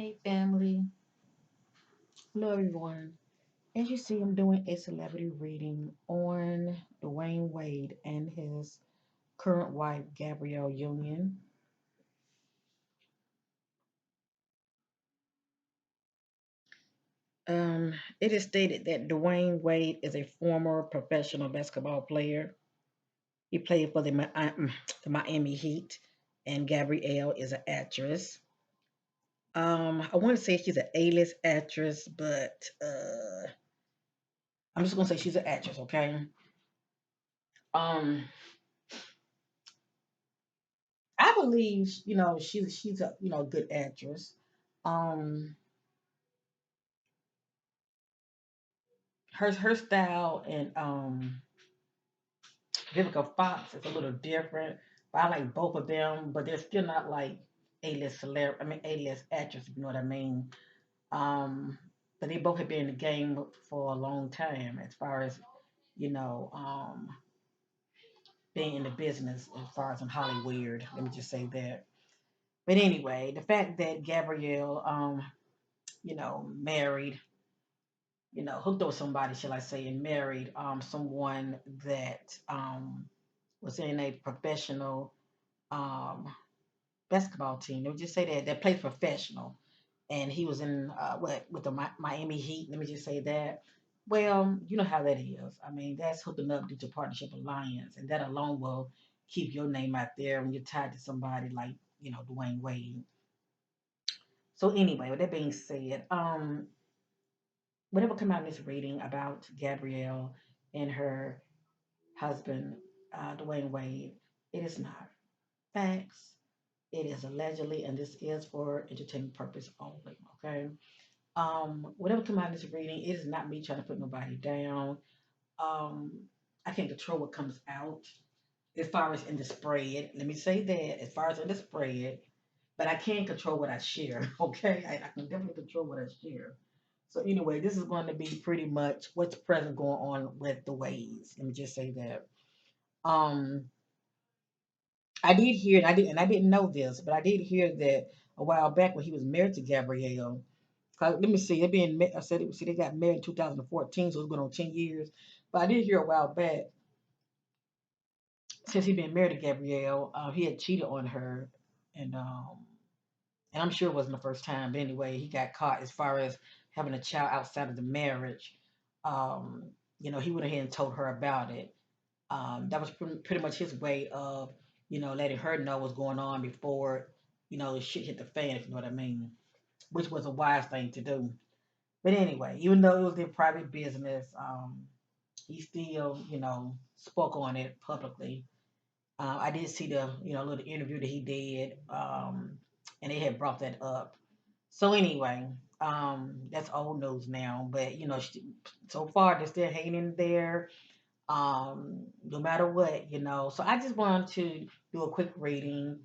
Hey family, hello everyone. As you see, I'm doing a celebrity reading on Dwayne Wade and his current wife, Gabrielle Union. It is stated that Dwayne Wade is a former professional basketball player. He played for the Miami Heat, and Gabrielle is an actress. I want to say she's an A-list actress, but I'm just gonna say she's an actress, okay? Um, I believe she's a good actress. Um, her style and Vivica Fox is a little different, but I like both of them. But they're still not like A-list celeb. I mean A-list actress. If you know what I mean. Um, but they both have been in the game for a long time, as far as you know, being in the business as far as in Hollywood. Let me just say that. But anyway, the fact that Gabrielle, married hooked up with somebody, shall I say, and married someone that was in a professional um, basketball team. Let me just say that played professional, and he was in what with the Miami Heat. Let me just say that. Well, you know how that is. I mean, that's hooking up due to partnership alliance, and that alone will keep your name out there when you're tied to somebody like Dwayne Wade. So anyway, with that being said, whatever come out in this reading about Gabrielle and her husband, Dwayne Wade, it is not facts. It is allegedly, and this is for entertainment purpose only. Okay. Whatever come out in this reading, it is not me trying to put nobody down. Um, I can't control what comes out as far as in the spread. Let me say that as far as in the spread, but I can control what I share. Okay, I can definitely control what I share. So anyway, this is going to be pretty much what's present going on with the ways. Let me just say that. Um, I did hear, and I didn't know this, but I did hear that a while back when he was married to Gabrielle. Let me see, I said, see, they got married in 2014, so it's going on 10 years. But I did hear a while back, since he'd been married to Gabrielle, he had cheated on her, and um, and I'm sure it wasn't the first time. But anyway, he got caught as far as having a child outside of the marriage. Um, he went ahead and told her about it. That was pretty much his way of, letting her know what's going on before, the shit hit the fan, if you know what I mean, which was a wise thing to do. But anyway, even though it was their private business, he still, spoke on it publicly. I did see the, little interview that he did, and they had brought that up. So anyway, that's old news now. But so far they're still hanging in there, no matter what. So I just wanted to do a quick reading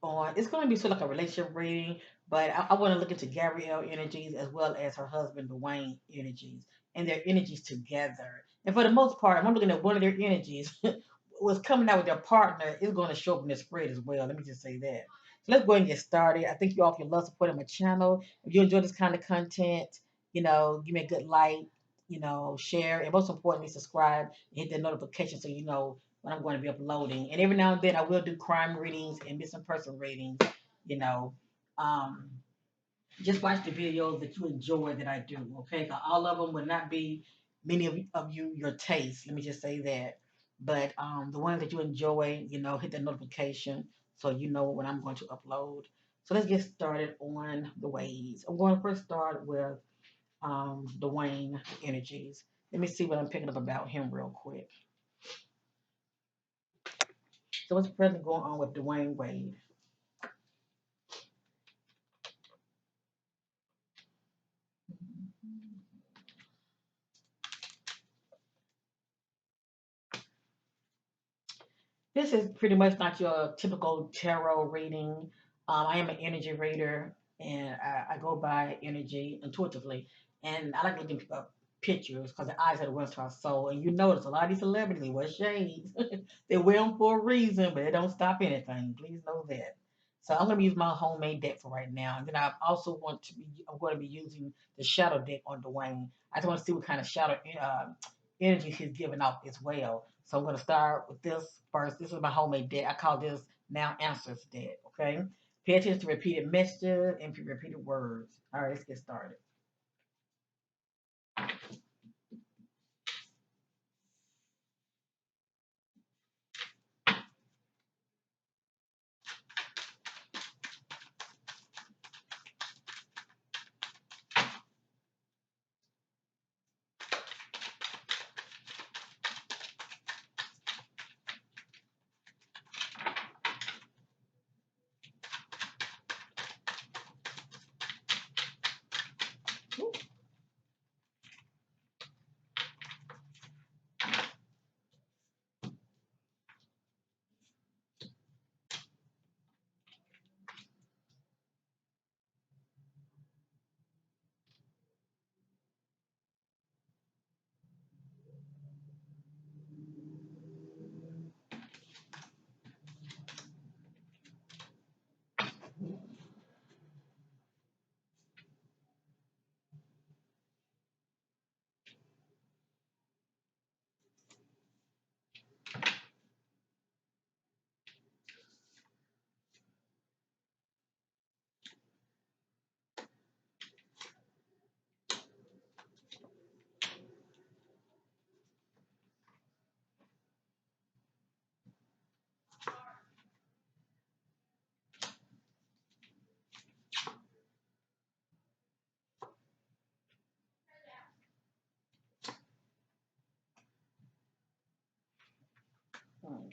on. It's going to be sort of like a relationship reading, but I want to look into Gabrielle energies as well as her husband Dwayne energies and their energies together. And for the most part, if I'm looking at one of their energies, was coming out with their partner is going to show up in the spread as well. Let me just say that. So let's go ahead and get started. I thank you all for your love support on my channel. If you enjoy this kind of content, give me a good like, share, and most importantly, subscribe and hit the notification so you know when I'm going to be uploading. And every now and then I will do crime readings and missing person readings, you know. Um, just watch the videos that you enjoy that I do, okay? 'Cause all of them would not be many of you your taste. Let me just say that. But the ones that you enjoy, hit the notification so you know when I'm going to upload. So let's get started on the ways. I'm going to first start with Dwayne energies. Let me see what I'm picking up about him real quick. So what's present going on with Dwayne Wade? This is pretty much not your typical tarot reading. I am an energy reader, and I go by energy intuitively. And I like looking up pictures because the eyes are the ones to our soul. And you notice a lot of these celebrities, they wear shades. They wear them for a reason, but it don't stop anything. Please know that. So I'm going to use my homemade deck for right now, and then I also want to be. I'm going to be using the shadow deck on Dwayne. I just want to see what kind of shadow energy he's giving off as well. So I'm going to start with this first. This is my homemade deck. I call this Now Answers deck. Okay. Pay attention to repeated messages and repeated words. All right, let's get started.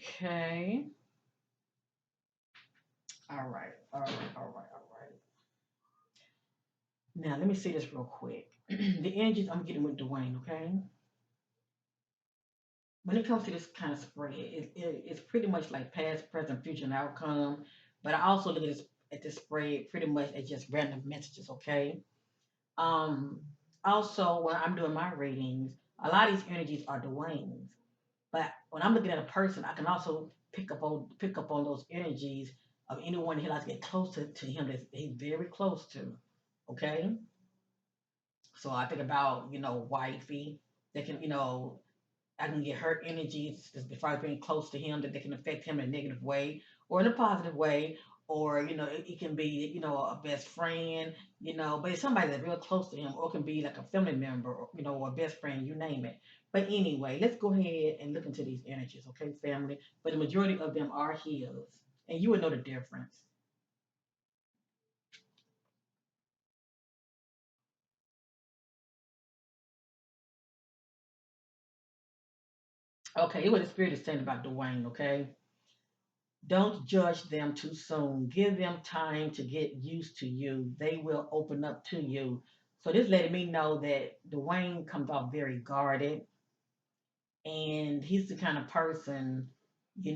Okay. All right. All right. All right. All right. Now let me say this real quick. The energies I'm getting with Dwayne. Okay. When it comes to this kind of spread, it's pretty much like past, present, future, and outcome. But I also look at this spread pretty much as just random messages. Okay. Um. Also, when I'm doing my readings, a lot of these energies are Dwayne's. But when I'm looking at a person, I can also pick up on those energies of anyone he likes to get close to him that he's very close to. Okay. So I think about, wifey that can, I can get her energies as far as being close to him that they can affect him in a negative way or in a positive way. Or, it can be, a best friend, but it's somebody that's real close to him, or it can be like a family member, or, or a best friend, you name it. But anyway, let's go ahead and look into these energies, okay, family? But the majority of them are his, and you would know the difference. Okay, what the spirit is saying about Dwayne, okay? Don't judge them too soon. Give them time to get used to you. They will open up to you. So this letting me know that Dwayne comes off very guarded, and he's the kind of person, he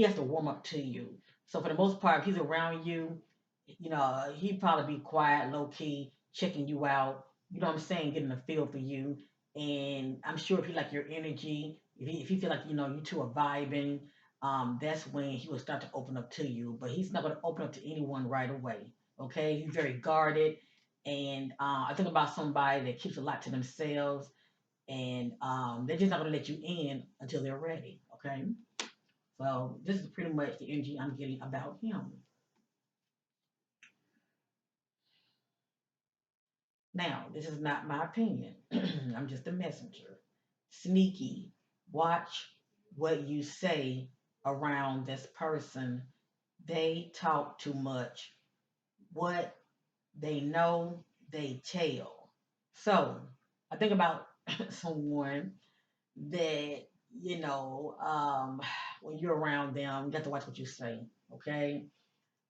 has to warm up to you. So for the most part, if he's around you, he'd probably be quiet, low key, checking you out. You know what I'm saying? Getting a feel for you. And I'm sure if he like your energy, if he feel like you two are vibing, that's when he will start to open up to you. But he's not going to open up to anyone right away. Okay, he's very guarded, and I think about somebody that keeps a lot to themselves, and they're just not going to let you in until they're ready. Okay, so this is pretty much the energy I'm getting about him. Now, this is not my opinion. I'm just a messenger. Sneaky. Watch what you say around this person. They talk too much. What they know, they tell. So I think about someone that, when you're around them, you have to watch what you say. Okay.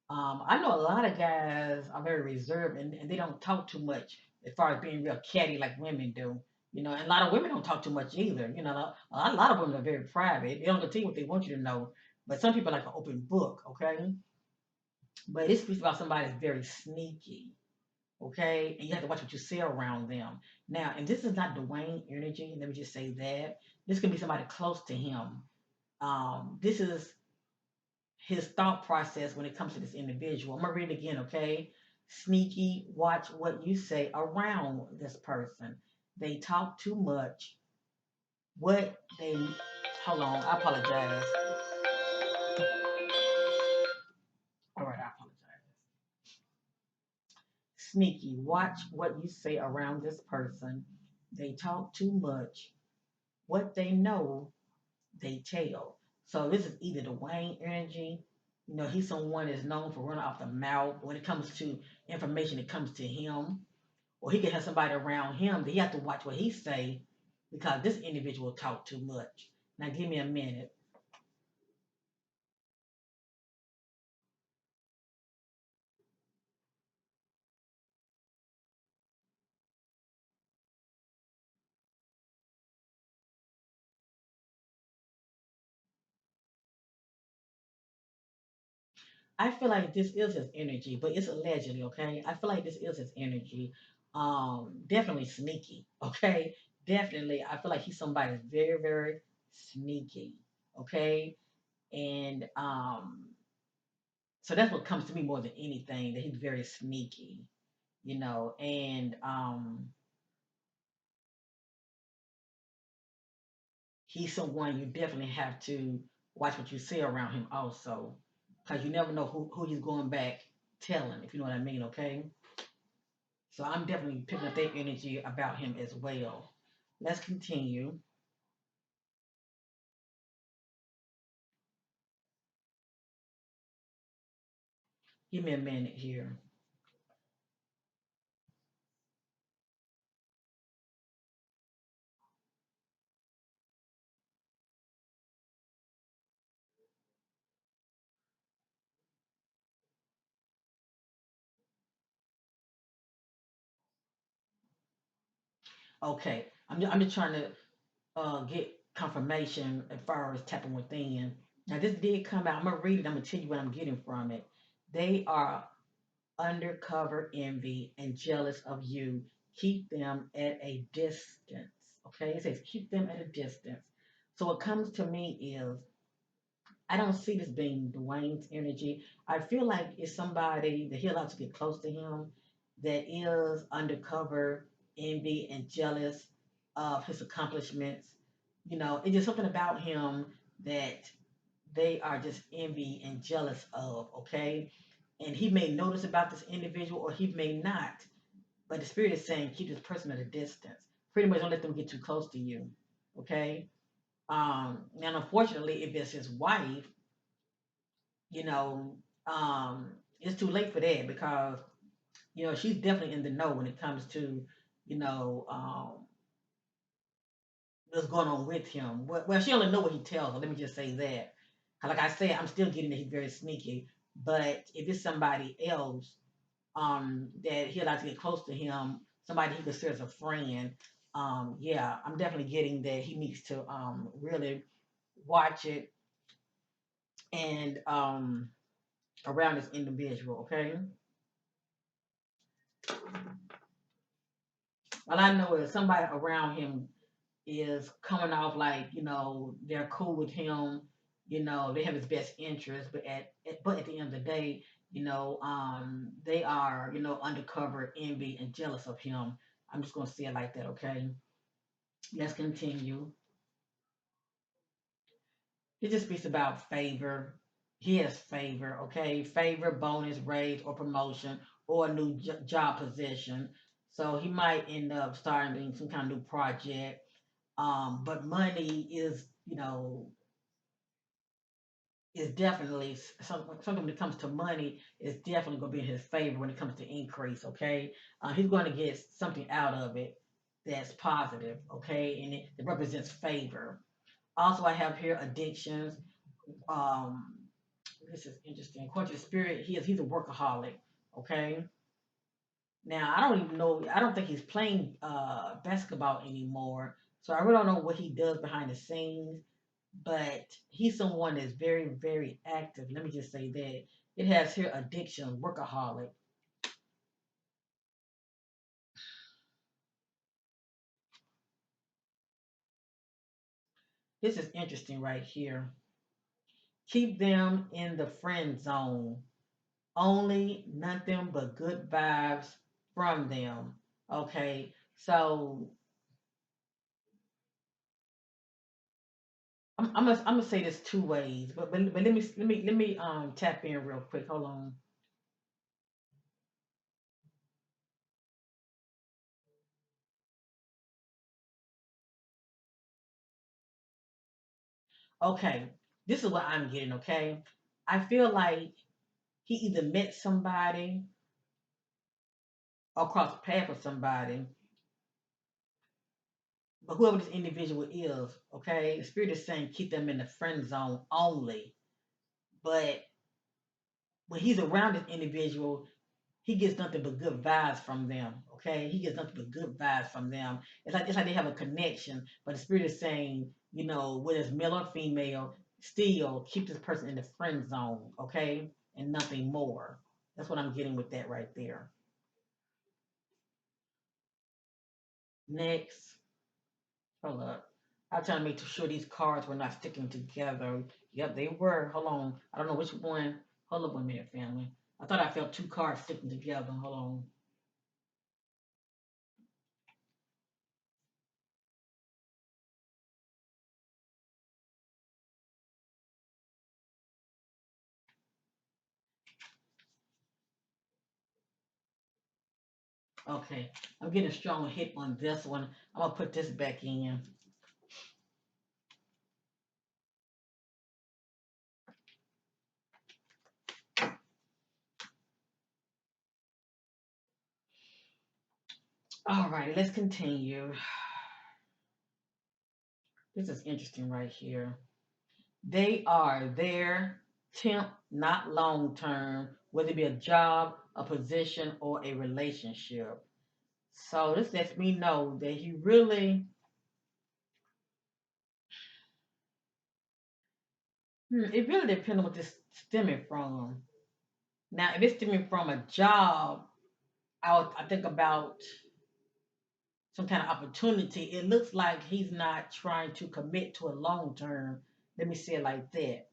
I know a lot of guys are very reserved, and they don't talk too much as far as being real catty like women do. And a lot of women don't talk too much either. A lot of women are very private. They don't tell you what they want you to know. But some people are like an open book, okay? But it speaks about somebody that's very sneaky, okay? And you have to watch what you say around them. Now, and this is not Dwayne energy. Let me just say that. This can be somebody close to him. This is his thought process when it comes to this individual. I'm gonna read it again, okay? Sneaky, watch what you say around this person. They talk too much. What they hold on, I apologize. All right, I apologize. Sneaky, watch what you say around this person. They talk too much. What they know, they tell. So this is either the Wayne energy. You know, he's someone that's known for running off the mouth when it comes to information that comes to him, or he could have somebody around him that he have to watch what he say because this individual talk too much. Now give me a minute. I feel like this is his energy, but it's allegedly, okay? I feel like this is his energy. Definitely sneaky, okay? Definitely. I feel like he's somebody that's very, very sneaky, okay? And so that's what comes to me more than anything, that he's very sneaky, you know, and he's someone you definitely have to watch what you say around him also, because you never know who he's going back telling, if you know what I mean, okay? So I'm definitely picking up that energy about him as well. Let's continue. Give me a minute here. Okay, I'm just trying to get confirmation as far as tapping within. Now this did come out. I'm gonna read it. I'm gonna tell you what I'm getting from it. They are undercover envy and jealous of you. Keep them at a distance. Okay, it says keep them at a distance. So what comes to me is I don't see this being Dwayne's energy. I feel like it's somebody that he allowed to get close to him that is undercover envy and jealous of his accomplishments. You know, it's just something about him that they are just envy and jealous of, okay? And he may notice about this individual or he may not, but the spirit is saying keep this person at a distance. Pretty much don't let them get too close to you, okay? And unfortunately, if it's his wife, you know, it's too late for that because you know she's definitely in the know when it comes to you know what's going on with him. Well, she only know what he tells her. Let me just say that. Like I said, I'm still getting that he's very sneaky. But if it's somebody else that he'd like to get close to him, somebody he considers a friend, yeah, I'm definitely getting that he needs to really watch it and around this individual. Okay, all I know is somebody around him is coming off like you know they're cool with him, you know they have his best interest, but at the end of the day, you know they are you know undercover envy and jealous of him. I'm just gonna say it like that, okay? Let's continue. It just speaks about favor. He has favor, okay? Favor, bonus, raise, or promotion, or a new job position. So he might end up starting some kind of new project. But money is, you know, is definitely something when it comes to money is definitely going to be in his favor when it comes to increase. Okay, he's going to get something out of it that's positive. Okay, and it represents favor. Also, I have here addictions. Um, this is interesting. According to the spirit, he's a workaholic. Okay. Now I don't even know. I don't think he's playing basketball anymore. So I really don't know what he does behind the scenes, but he's someone that's very, very active. Let me just say that. It has here addiction, workaholic. This is interesting right here. Keep them in the friend zone. Only nothing but good vibes from them. Okay, so I'm gonna say this two ways, but let me tap in real quick. Hold on. Okay, this is what I'm getting. Okay, I feel like he either met somebody or crossed paths with somebody, but whoever this individual is, okay, the spirit is saying keep them in the friend zone only. But when he's around this individual, he gets nothing but good vibes from them. Okay, he gets nothing but good vibes from them. It's like they have a connection, but the spirit is saying, whether it's male or female, still keep this person in the friend zone. Okay, and nothing more. That's what I'm getting with that right there. Next, hold up. I'm trying to make sure these cards were not sticking together. Yep, they were. Hold on. I don't know which one. Hold up 1 minute, family. I thought I felt two cards sticking together. Hold on. Okay, I'm getting a strong hit on this one. I'm gonna put this back in. All right, let's continue. This is interesting right here. They are there, temp, not long term, whether it be a job, a position, or a relationship. So this lets me know that he really, it really depends on what this stemming from. Now, if it's stemming from a job, I think about some kind of opportunity. It looks like he's not trying to commit to a long term. Let me say it like that.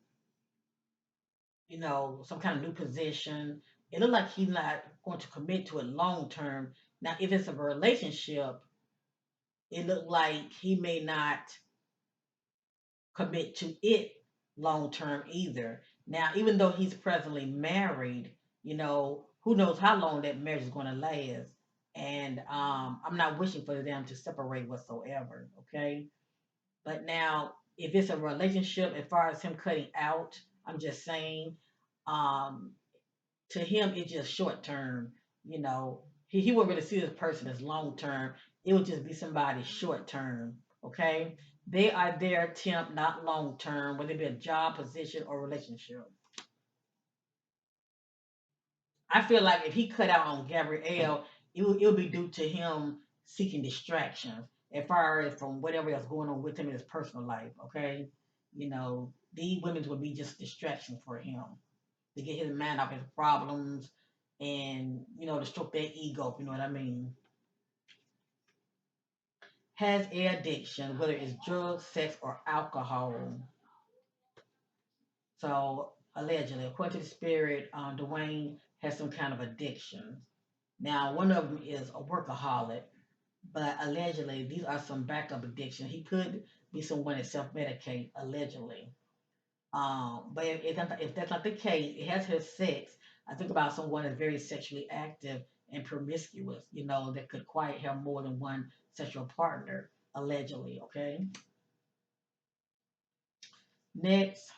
Some kind of new position. It looks like he's not going to commit to it long term. Now, if it's a relationship, it looked like he may not commit to it long term either. Now, even though he's presently married, who knows how long that marriage is going to last. And I'm not wishing for them to separate whatsoever. Okay. But now, if it's a relationship, as far as him cutting out, I'm just saying, um, to him, it's just short term. He wouldn't really see this person as long term. It would just be somebody short term. Okay, they are there temp, not long term, whether it be a job, position, or relationship. I feel like if he cut out on Gabrielle, it would be due to him seeking distractions as far as from whatever else going on with him in his personal life. Okay, these women would be just distractions for him to get his mind off his problems and to stroke that ego, if you know what I mean. Has a addiction, whether it's drugs, sex, or alcohol. So allegedly, according to the spirit, Dwayne has some kind of addiction. Now, one of them is a workaholic, but allegedly, these are some backup addiction. He could be someone that self-medicate, allegedly. But if that's not the case, it has his sex. I think about someone that's very sexually active and promiscuous, that could quite have more than one sexual partner, allegedly. Okay. Next,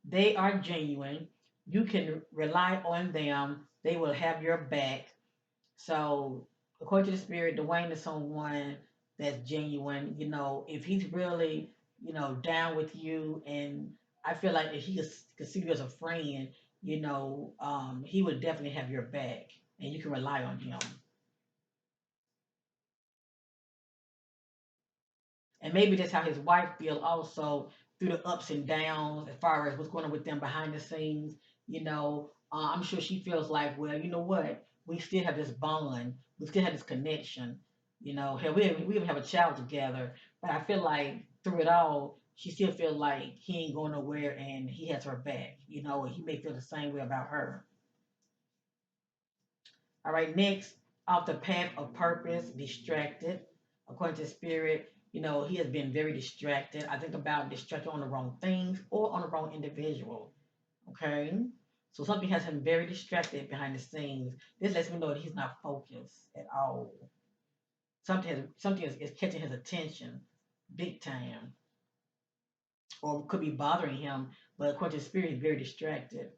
they are genuine. You can rely on them. They will have your back. So, according to the spirit, Dwayne is someone that's genuine. If he's really, down with you, and I feel like if he could consider you as a friend, he would definitely have your back, and you can rely on him. And maybe that's how his wife feel also through the ups and downs as far as what's going on with them behind the scenes. I'm sure she feels like, well, you know what? We still have this bond. We still have this connection. Hell, we even have a child together. But I feel like through it all, she still feel like he ain't going nowhere and he has her back, and he may feel the same way about her. All right, next, off the path of purpose, distracted. According to spirit, he has been very distracted. I think about distracted on the wrong things or on the wrong individual. Okay. So something has him very distracted behind the scenes. This lets me know that he's not focused at all. Something is catching his attention big time, or could be bothering him, but according to spirit, he's very distracted.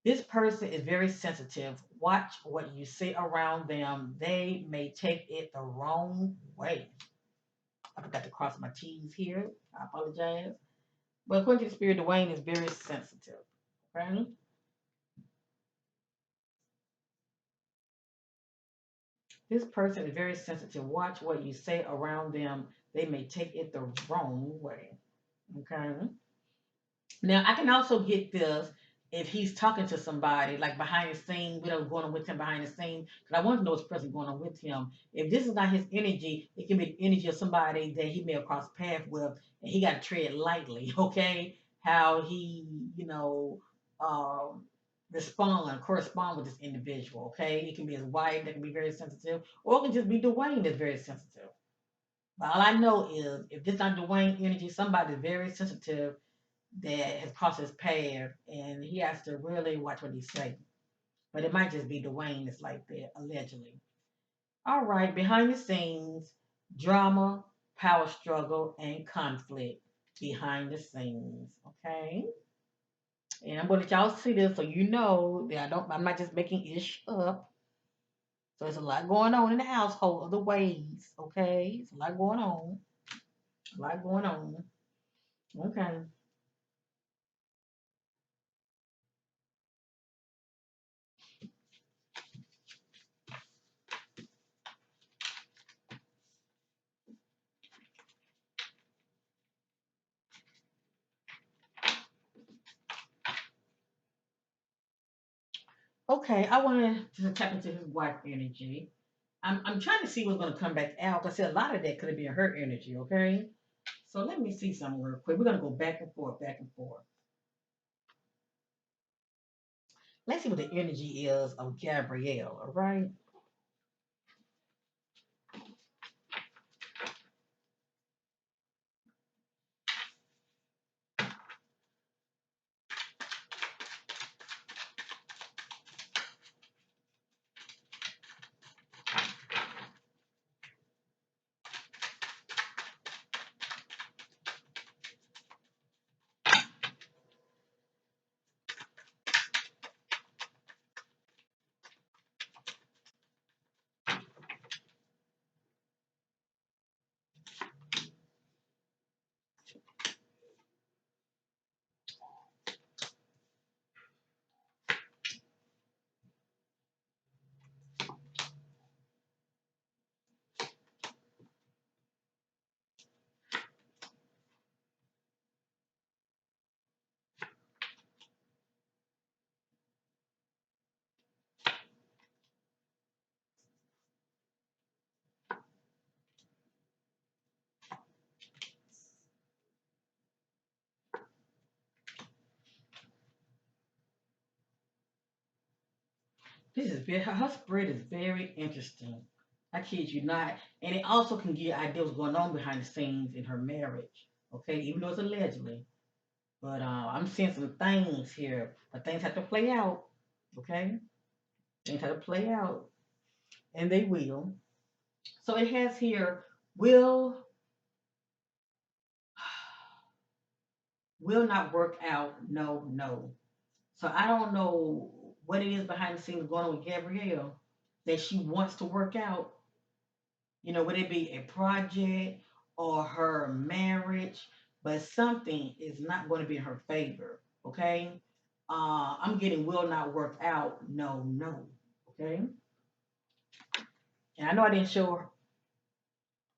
This person is very sensitive. Watch what you say around them. They may take it the wrong way. I forgot to cross my T's here. I apologize. But according to the spirit, Dwayne is very sensitive. Okay? This person is very sensitive. Watch what you say around them. They may take it the wrong way. Okay? Now I can also get this if he's talking to somebody like behind the scene, whatever's going on with him behind the scene. Because I want to know what's present going on with him. If this is not his energy, it can be the energy of somebody that he may have crossed paths with, and he got to tread lightly. Okay, how he, um, correspond with this individual. Okay, it can be his wife that can be very sensitive, or it can just be Dwayne that's very sensitive. But all I know is if this not Dwayne energy, somebody very sensitive that has crossed his path, and he has to really watch what he say. But it might just be Dwayne that's like that, allegedly. All right, behind the scenes, drama, power struggle, and conflict behind the scenes. Okay, and I'm gonna let y'all see this so you know that I'm not just making ish up. So there's a lot going on in the household of the ways. Okay, it's a lot going on. A lot going on. Okay. Okay, I want to tap into his wife energy. I'm trying to see what's going to come back out. 'Cause I said a lot of that could have been her energy, okay? So let me see something real quick. We're going to go back and forth, back and forth. Let's see what the energy is of Gabrielle, all right? This is very, her spread is very interesting. I kid you not. And it also can give you idea what's going on behind the scenes in her marriage, okay? Even though it's allegedly. But I'm seeing some things here, but things have to play out, okay? Things have to play out, and they will. So it has here will will not work out. No, no. So I don't know what it is behind the scenes going on with Gabrielle that she wants to work out. Would it be a project or her marriage? But something is not going to be in her favor. Okay. I'm getting will not work out. No, no. Okay. And I know I didn't show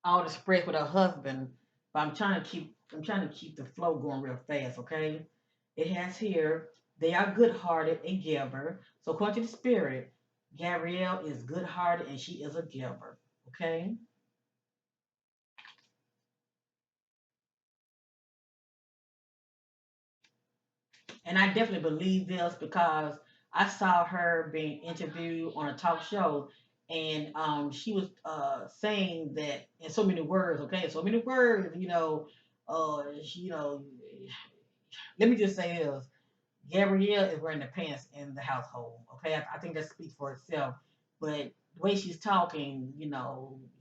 all the spreads with her husband, but I'm trying to keep the flow going real fast, okay? It has here, they are good hearted and giver. So according to the spirit, Gabrielle is good hearted and she is a giver. Okay? And I definitely believe this because I saw her being interviewed on a talk show, and she was saying that in so many words. Okay, so many words. You know, let me just say this: Gabrielle is wearing the pants in the household. Okay, I think that speaks for itself. But the way she's talking,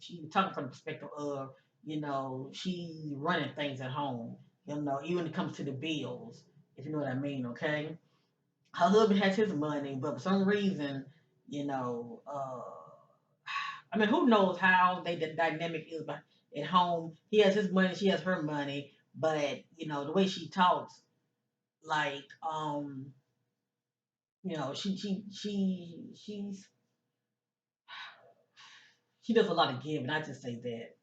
she's talking from the perspective of, she's running things at home. Even when it comes to the bills, if you know what I mean. Okay, her husband has his money, but for some reason, you know, uh, I mean, who knows how the dynamic is at home? He has his money, she has her money, but the way she talks, like, she does a lot of giving. I just say that,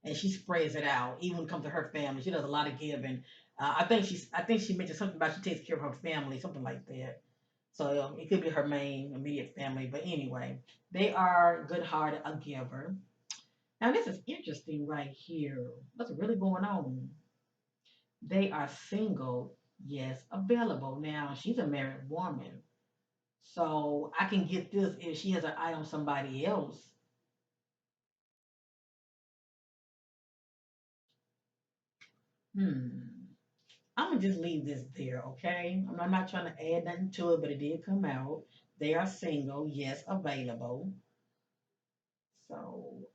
and she spreads it out. Even when it comes to her family, she does a lot of giving. I think she mentioned something about she takes care of her family, something like that. So it could be her main immediate family. But anyway, they are good hearted, a giver. Now this is interesting right here. What's really going on? They are single, yes, available. Now she's a married woman. So I can get this if she has an eye on somebody else. Hmm. I'm gonna just leave this there, okay? I'm not trying to add nothing to it, but it did come out. They are single, yes, available. So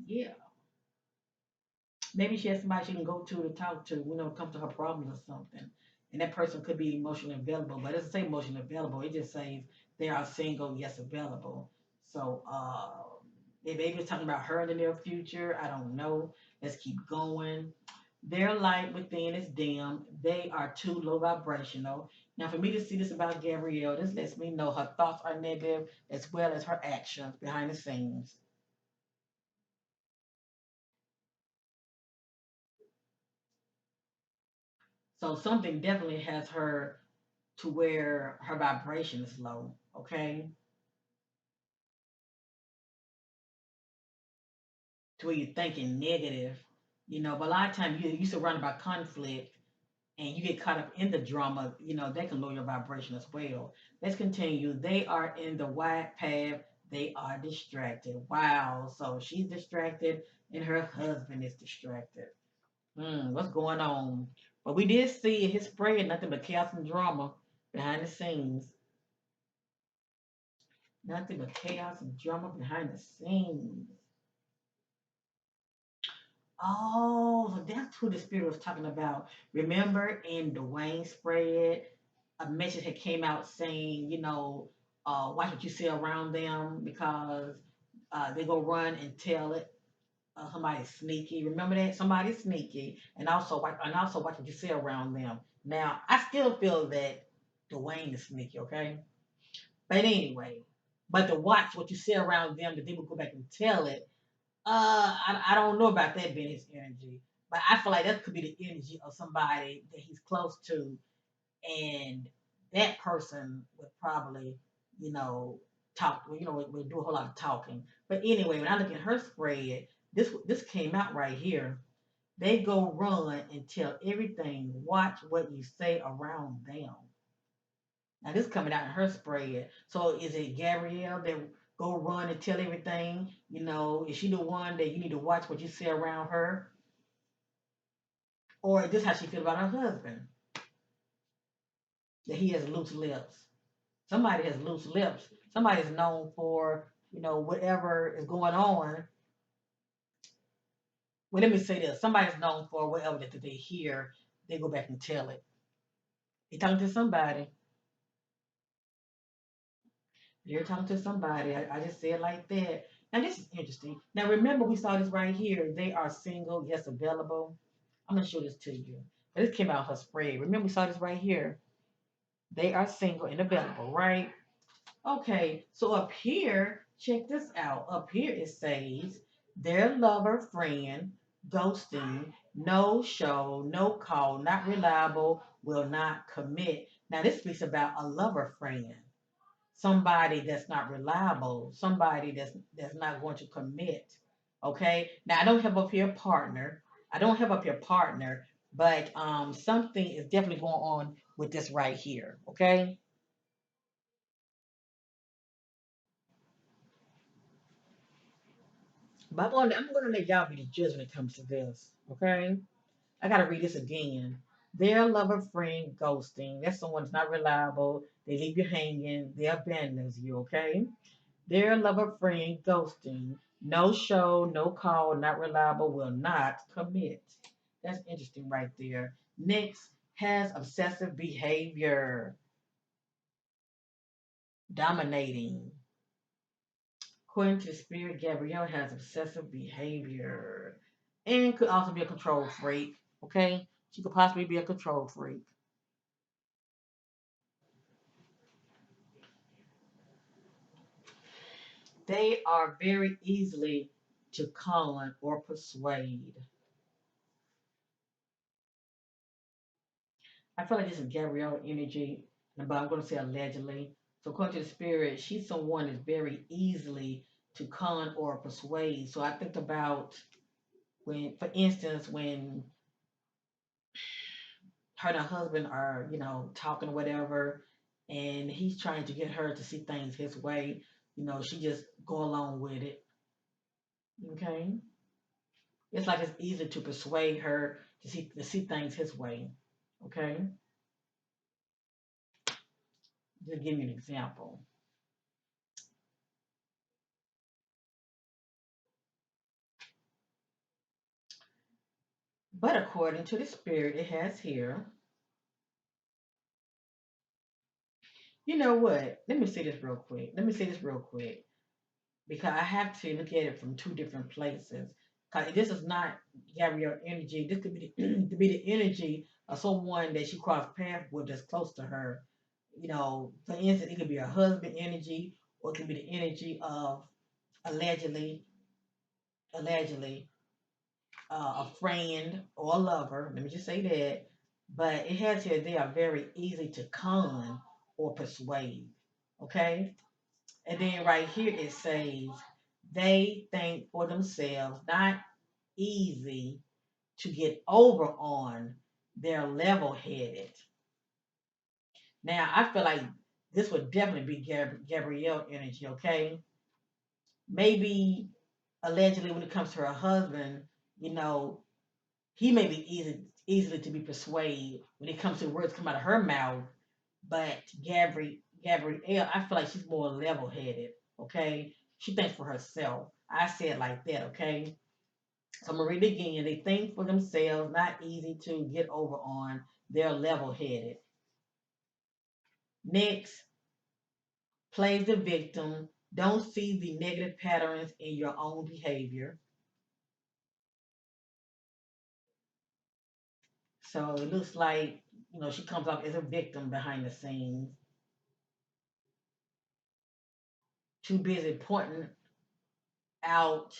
yeah, maybe she has somebody she can go to talk to, come to her problems or something. And that person could be emotionally available, but it doesn't say emotionally available. It just says they are single, yes, available. So maybe it's talking about her in the near future. I don't know. Let's keep going. Their light within is dim. They are too low vibrational. Now, for me to see this about Gabrielle, this lets me know her thoughts are negative as well as her actions behind the scenes. So something definitely has her to where her vibration is low. Okay, to where you're thinking negative. But a lot of times you surrounded by conflict and you get caught up in the drama. That can lower your vibration as well. Let's continue. They are in the wide path. They are distracted. Wow. So she's distracted and her husband is distracted. What's going on? But we did see his spread nothing but chaos and drama behind the scenes. Nothing but chaos and drama behind the scenes. Oh, so that's who the spirit was talking about. Remember in Dwayne spread, a message had came out saying, watch what you say around them because they go run and tell it. Somebody's sneaky. Remember that somebody's sneaky, and also watch what you say around them. Now, I still feel that Dwayne is sneaky. Okay, but anyway, but to watch what you say around them, that they will go back and tell it. I don't know about that being his energy, but I feel like that could be the energy of somebody that he's close to, and that person would probably, you know, talk. Would do a whole lot of talking. But anyway, when I look at her spread, this came out right here. They go run and tell everything. Watch what you say around them. Now this coming out in her spread. So is it Gabrielle that go run and tell everything? Is she the one that you need to watch what you say around her? Or is this how she feel about her husband? That he has loose lips. Somebody has loose lips. Somebody is known for, whatever is going on. Well, let me say this. Somebody's known for whatever that they hear, they go back and tell it. They talking to somebody. You're talking to somebody. I just say it like that. Now this is interesting. Now remember we saw this right here. They are single, yes, available. I'm gonna show this to you. This came out her spread. Remember we saw this right here. They are single and available, right? Okay, so up here, check this out. Up here it says their lover friend, ghosting, no show, no call, not reliable, will not commit. Now this speaks about a lover friend, somebody that's not reliable, somebody that's not going to commit. Okay. Now I don't have up here partner. I don't have up here partner, But something is definitely going on with this right here. Okay. But I'm gonna let y'all be the judge when it comes to this. Okay. I gotta read this again. Their lover friend ghosting. That's someone that's not reliable. They leave you hanging. They abandon you. Okay. Their lover friend ghosting. No show, no call, not reliable, will not commit. That's interesting right there. Next, has obsessive behavior, dominating. According to the spirit, Gabrielle has obsessive behavior and could also be a control freak. Okay? She could possibly be a control freak. They are very easily to con or persuade. I feel like this is Gabrielle energy, but I'm going to say allegedly. So according to the spirit, she's someone that's very easily to con or persuade. So I think about when, for instance, when her and her husband are, talking or whatever, and he's trying to get her to see things his way, she just go along with it. Okay, it's like it's easy to persuade her to see things his way. Okay, just give me an example. But according to the spirit, it has here. You know what? Let me say this real quick. Let me say this real quick because I have to look at it from two different places. Because this is not Gabrielle energy. This could be to be the energy of someone that she crossed paths with that's close to her. For instance, it could be a husband energy, or it could be the energy of allegedly, allegedly, a friend or a lover. Let me just say that. But it has here they are very easy to con or persuade. Okay, and then right here it says they think for themselves, not easy to get over on. They're level headed. Now, I feel like this would definitely be Gabrielle energy, okay? Maybe allegedly when it comes to her husband, you know, he may be easily to be persuaded when it comes to words come out of her mouth, but Gabrielle, I feel like she's more level headed, okay? She thinks for herself. I say it like that, okay? So I'm gonna read it again. They think for themselves, not easy to get over on. They're level headed. Next, plays the victim. Don't see the negative patterns in your own behavior. So it looks like, she comes off as a victim behind the scenes. Too busy pointing out,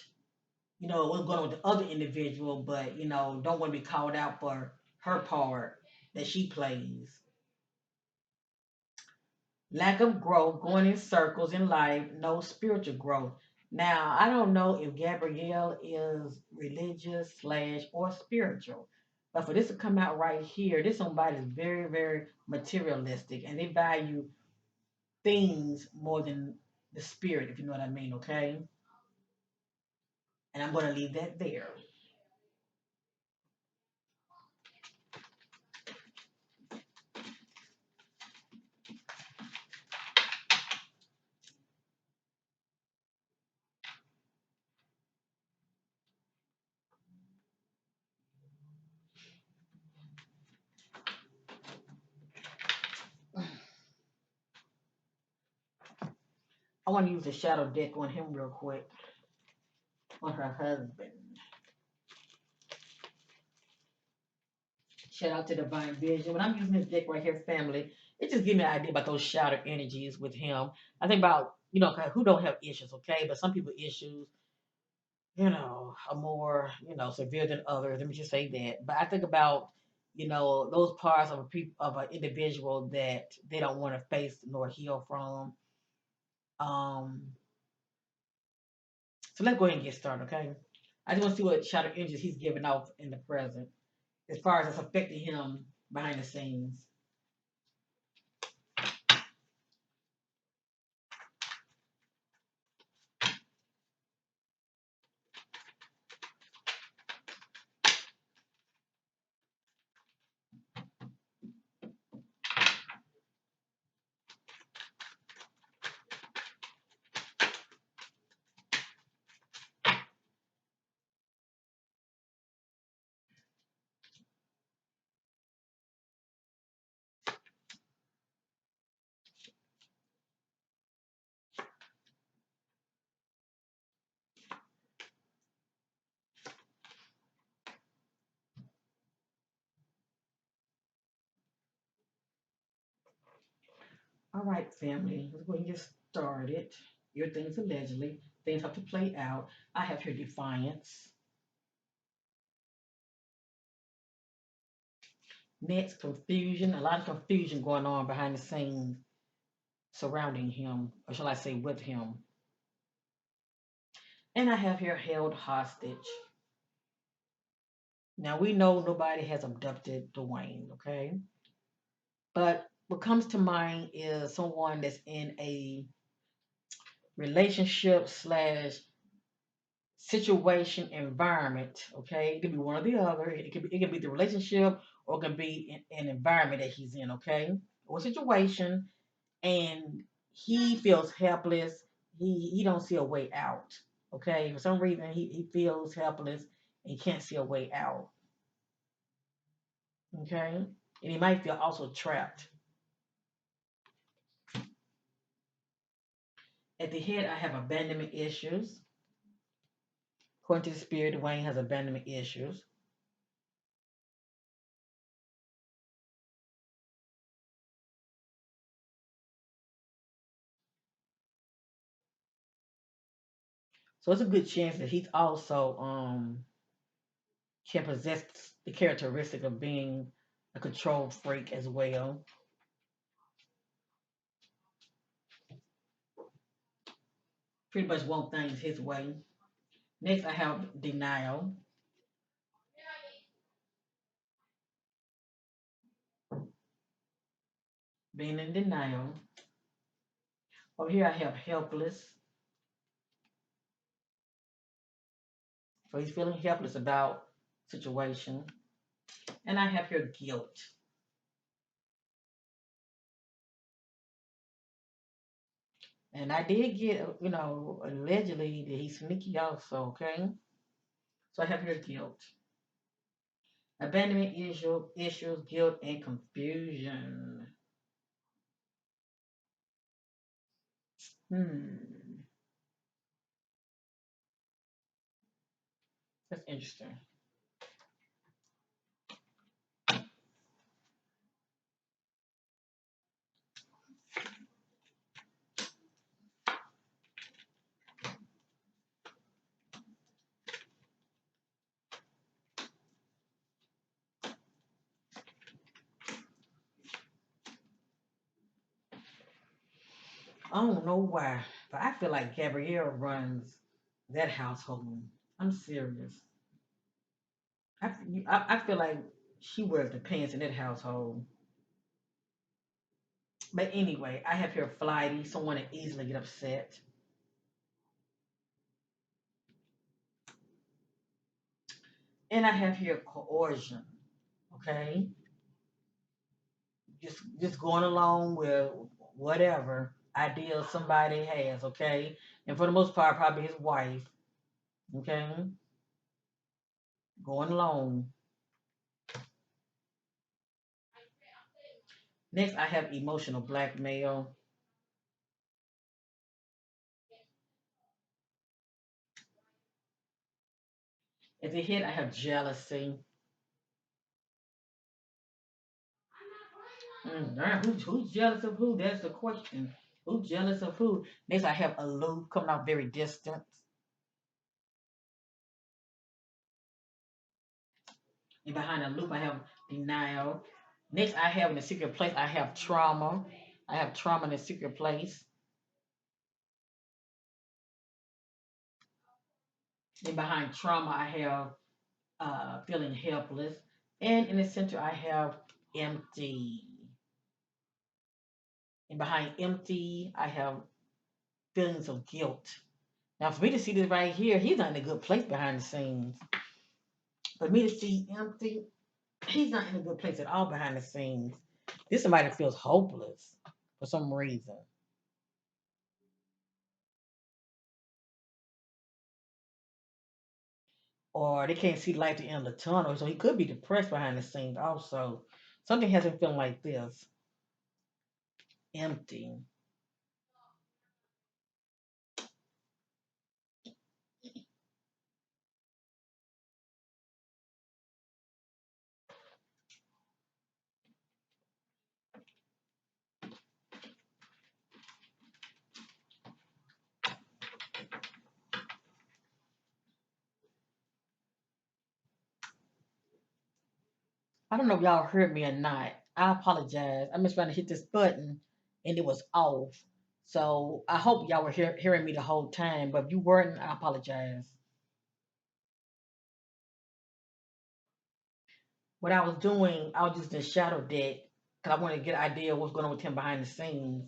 what's going on with the other individual, but, don't want to be called out for her part that she plays. Lack of growth, going in circles in life, no spiritual growth. Now, I don't know if Gabrielle is religious slash or spiritual, but for this to come out right here, this somebody is very, very materialistic and they value things more than the spirit, if you know what I mean, okay? And I'm going to leave that there. I want to use the shadow deck on him real quick, on her husband. Shout out to Divine Vision. When I'm using this deck right here, family, it just gives me an idea about those shadow energies with him. I think about, who don't have issues, okay? But some people issues, are more, severe than others. Let me just say that. But I think about, those parts of of an individual that they don't want to face nor heal from. Um, so let's go ahead and get started, okay? I just want to see what shadow energies he's giving off in the present. as far as it's affecting him behind the scenes. All right, family, we're going to get started. Your things allegedly. Things have to play out. I have here defiance. Next, confusion. A lot of confusion going on behind the scenes surrounding him, or shall I say with him. And I have here held hostage. Now we know nobody has abducted Dwayne, okay? But what comes to mind is someone that's in a relationship slash situation environment, okay? It could be one or the other. It could be the relationship or it can be an environment that he's in, okay? Or situation, and he feels helpless. He don't see a way out. Okay. For some reason he feels helpless and he can't see a way out. Okay. And he might feel also trapped. At the head, I have abandonment issues. According to the spirit, Dwayne has abandonment issues. So it's a good chance that he's also can possess the characteristic of being a control freak as well. Pretty much want things his way. Next, I have denial. Being in denial. Over here, I have helpless. So he's feeling helpless about situation. And I have here guilt. And I did get, allegedly that he's sneaky also, okay? So I have here guilt. Abandonment issues, guilt, and confusion. Hmm, that's interesting. I don't know why, but I feel like Gabrielle runs that household. I'm serious. I, I feel like she wears the pants in that household. But anyway, I have here flighty, someone that easily get upset. And I have here coercion. Okay, just going along with whatever idea somebody has. Okay, and for the most part, probably his wife. Okay, going along. Next, I have emotional blackmail. At the head, I have jealousy. Darn, who's jealous of who? That's the question. Who's jealous of who? Next, I have aloof, coming out very distant. And behind aloof, I have denial. Next, I have in the secret place, I have trauma. I have trauma in the secret place. And behind trauma, I have feeling helpless. And in the center, I have empty. And behind empty, I have feelings of guilt. Now, for me to see this right here, he's not in a good place behind the scenes. For me to see empty, he's not in a good place at all behind the scenes. This is somebody that feels hopeless for some reason. Or they can't see the light at the end of the tunnel. So he could be depressed behind the scenes also. Something has him feeling like this, empty. I don't know if y'all heard me or not. I apologize. I'm just trying to hit this button and it was off. So I hope y'all were hearing me the whole time. But if you weren't, I apologize. What I was doing, I was just in shadow deck because I wanted to get an idea of what's going on with him behind the scenes.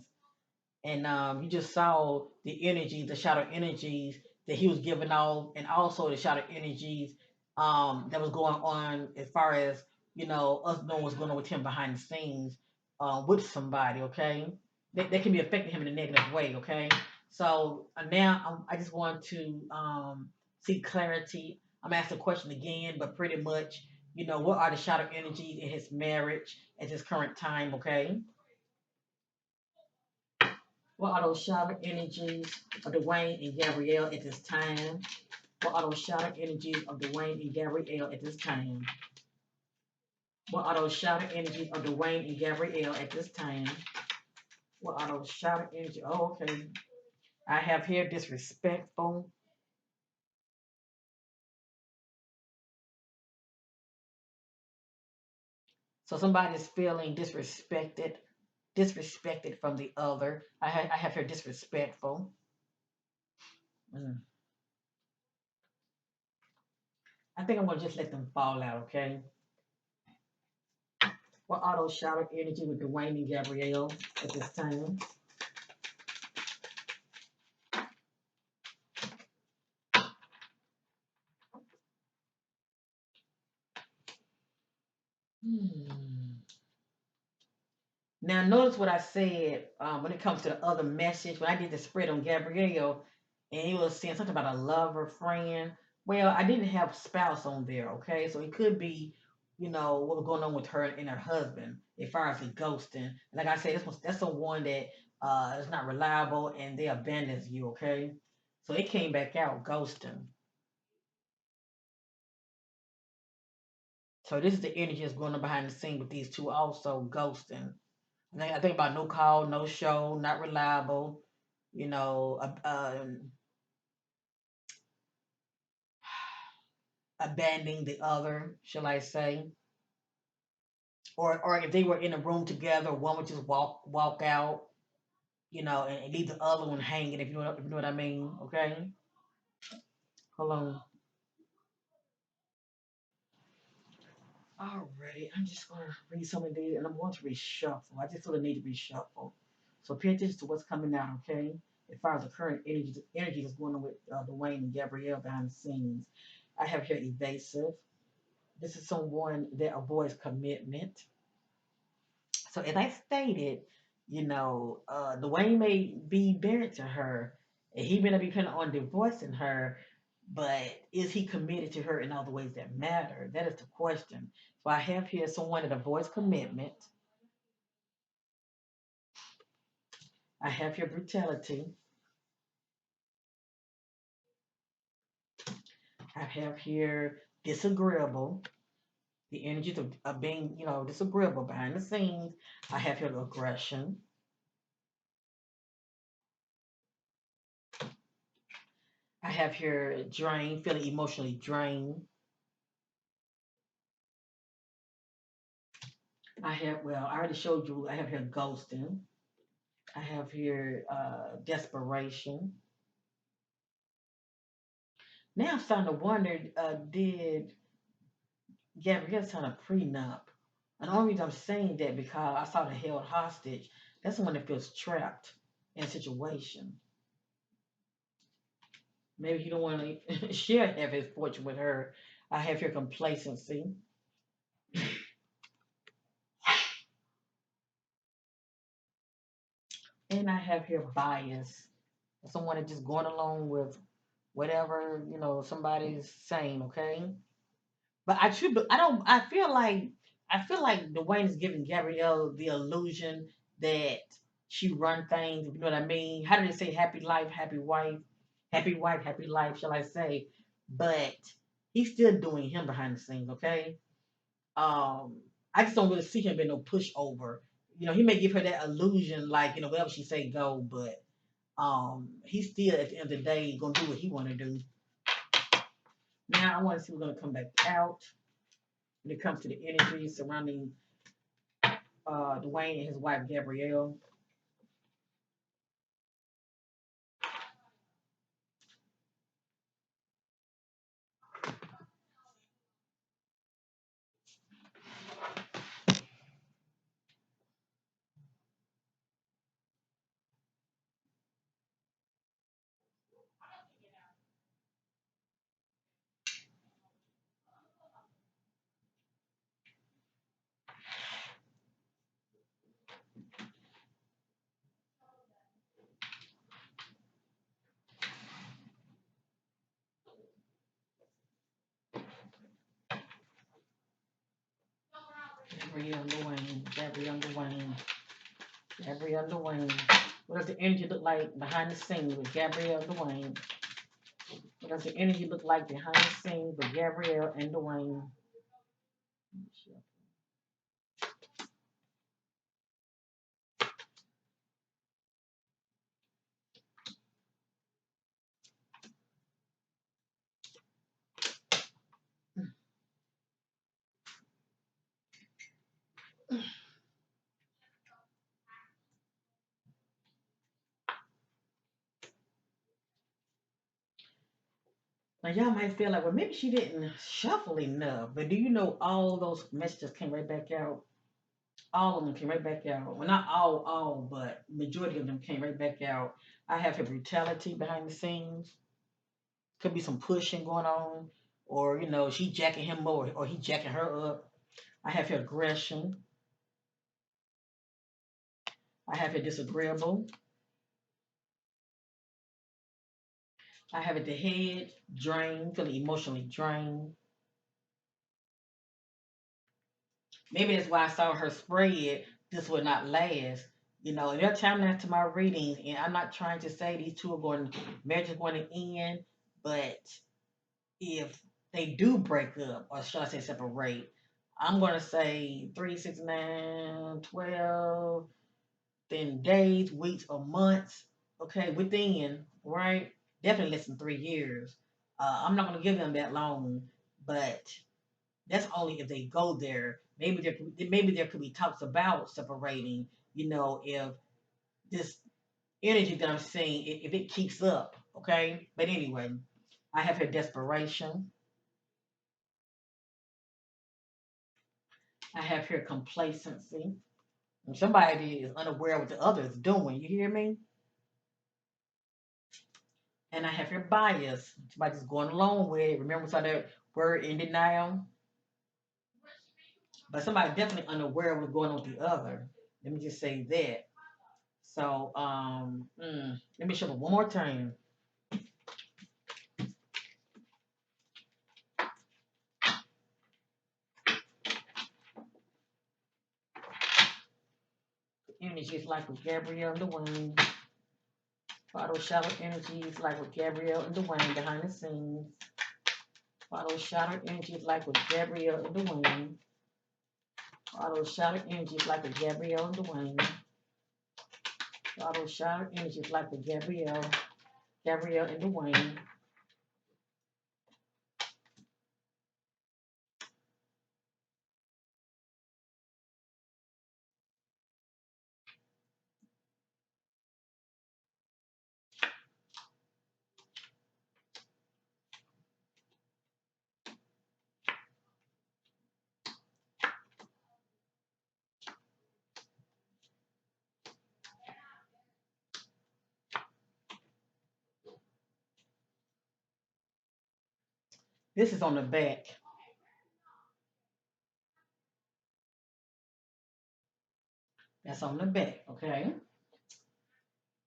And you just saw the energies, the shadow energies that he was giving off, and also the shadow energies that was going on as far as us knowing what's going on with him behind the scenes with somebody. Okay, that can be affecting him in a negative way. Okay, so now I just want to see clarity. I'm asking the question again, but pretty much, what are the shadow energies in his marriage at this current time? Okay. What are those shadow energies of Dwayne and Gabrielle at this time? What are those shadow energies of Dwayne and Gabrielle at this time? What are those shadow energies of Dwayne and Gabrielle at this time? What are those shadow energies? Oh, okay. I have here disrespectful. So somebody is feeling disrespected from the other. I have here disrespectful. Mm. I think I'm gonna just let them fall out, okay? What are those shadow energy with Dwayne and Gabrielle at this time? Hmm. Now, notice what I said when it comes to the other message. When I did the spread on Gabrielle, and he was saying something about a lover, friend. Well, I didn't have spouse on there, okay? So it could be, what was going on with her and her husband as far as the ghosting. Like I said, that's the one that is not reliable and they abandons you, okay? So it came back out ghosting. So this is the energy that's going on behind the scene with these two also ghosting. I think about no call, no show, not reliable, abandoning the other, shall I say? Or if they were in a room together, one would just walk out, and leave the other one hanging. If you know what I mean, okay? Hold on. Alrighty, I'm just gonna read some of these, and I'm going to reshuffle. I just sort of need to reshuffle. So pay attention to what's coming out, okay? As far as the current energy that's going on with Dwayne and Gabrielle behind the scenes, I have here evasive. This is someone that avoids commitment. So as I stated, Dwayne may be married to her, and he may not be planning on divorcing her, but is he committed to her in all the ways that matter? That is the question. So I have here someone that avoids commitment. I have here brutality. I have here disagreeable. The energies of being, disagreeable behind the scenes. I have here aggression. I have here drained, feeling emotionally drained. I already showed you, I have here ghosting. I have here desperation. Now I'm starting to wonder, did Gabrielle's on a prenup. And the only reason I'm saying that because I saw the held hostage. That's the one that feels trapped in a situation. Maybe he don't want to share half his fortune with her. I have your complacency. And I have your bias. Someone that's just going along with whatever, somebody's saying, okay? But I don't, I feel like Dwayne is giving Gabrielle the illusion that she run things, you know what I mean? How do they say happy life, happy wife, happy life, shall I say? But he's still doing him behind the scenes, okay? I just don't really see him being no pushover. He may give her that illusion, like, whatever she say go, but he's still at the end of the day gonna do what he wanna do. Now I wanna see what's gonna come back out when it comes to the energy surrounding Dwayne and his wife Gabrielle. Gabrielle Dwayne, Gabrielle Dwayne, Gabrielle Dwayne. What does the energy look like behind the scenes with Gabrielle Dwayne? What does the energy look like behind the scenes with Gabrielle and Dwayne? Now y'all might feel like, well, maybe she didn't shuffle enough, but do you know all those messages came right back out? All of them came right back out. Well, not all, but majority of them came right back out. I have her brutality behind the scenes. Could be some pushing going on, or she jacking him more, or he jacking her up. I have her aggression. I have her disagreeable. I have it the head drained, feeling emotionally drained. Maybe that's why I saw her spread. This will not last. They're telling that to my readings, and I'm not trying to say these two are going, marriage is going to end, but if they do break up, or should I say separate, I'm going to say 3, 6, 9, 12, then days, weeks, or months, okay, within, right? Definitely less than 3 years. I'm not going to give them that long, but that's only if they go there. Maybe there could be talks about separating. If this energy that I'm seeing, if it keeps up, okay. But anyway, I have her desperation. I have her complacency. And somebody is unaware of what the other is doing. You hear me? And I have her bias. Somebody's going along with it. Remember, saw that word in denial. But somebody definitely unaware of what's going on with the other. Let me just say that. So, let me show it one more time. Energies like with Gabrielle and Dwayne. Follow shadow energies like with Gabrielle and Dwayne behind the scenes. Follow shadow energies like with Gabrielle and Dwayne. Follow shadow energies like with Gabrielle and Dwayne. Follow shadow energies like with Gabrielle and Dwayne. This is on the back. That's on the back, okay?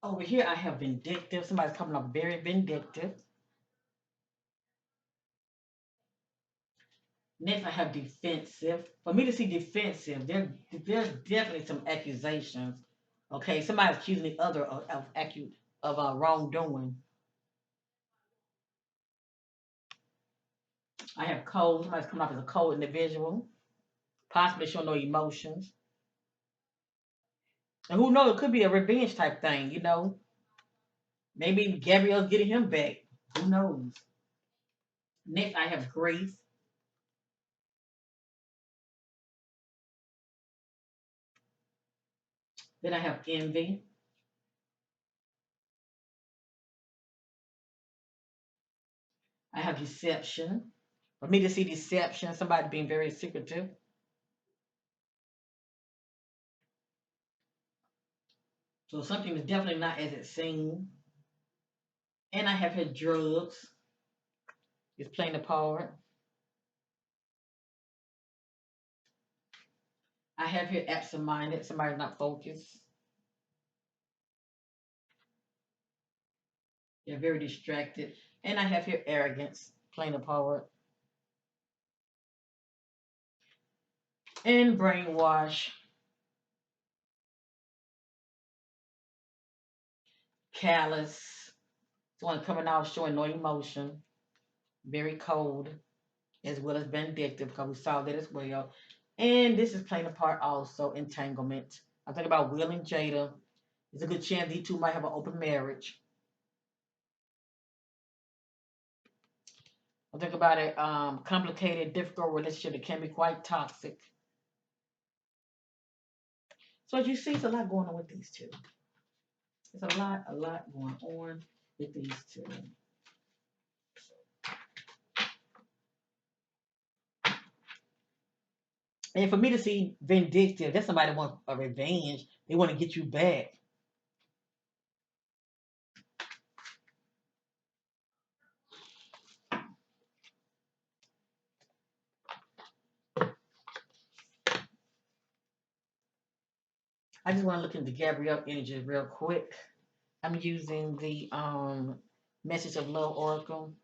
Over here, I have vindictive. Somebody's coming off very vindictive. Next, I have defensive. For me to see defensive, there's definitely some accusations. Okay, somebody's accusing the other of wrongdoing. I have cold. Somebody's coming off as a cold individual, possibly showing no emotions. And who knows? It could be a revenge type thing. Maybe Gabrielle's getting him back. Who knows? Next, I have grace. Then I have envy. I have deception. For me to see deception, somebody being very secretive. So something is definitely not as it seems. And I have had drugs. It's playing a part. I have here absent-minded. Somebody's not focused. They're very distracted. And I have here arrogance playing a part. And brainwash, callous. Someone coming out showing no emotion. Very cold, as well as vindictive, because we saw that as well. And this is playing a part also, entanglement. I think about Will and Jada. There's a good chance these two might have an open marriage. I think about it, complicated, difficult relationship that can be quite toxic. So as you see, it's a lot going on with these two. It's a lot going on with these two. And for me to see vindictive, that's somebody that wants a revenge. They want to get you back. I just want to look into Gabrielle energy real quick. I'm using the message of love oracle.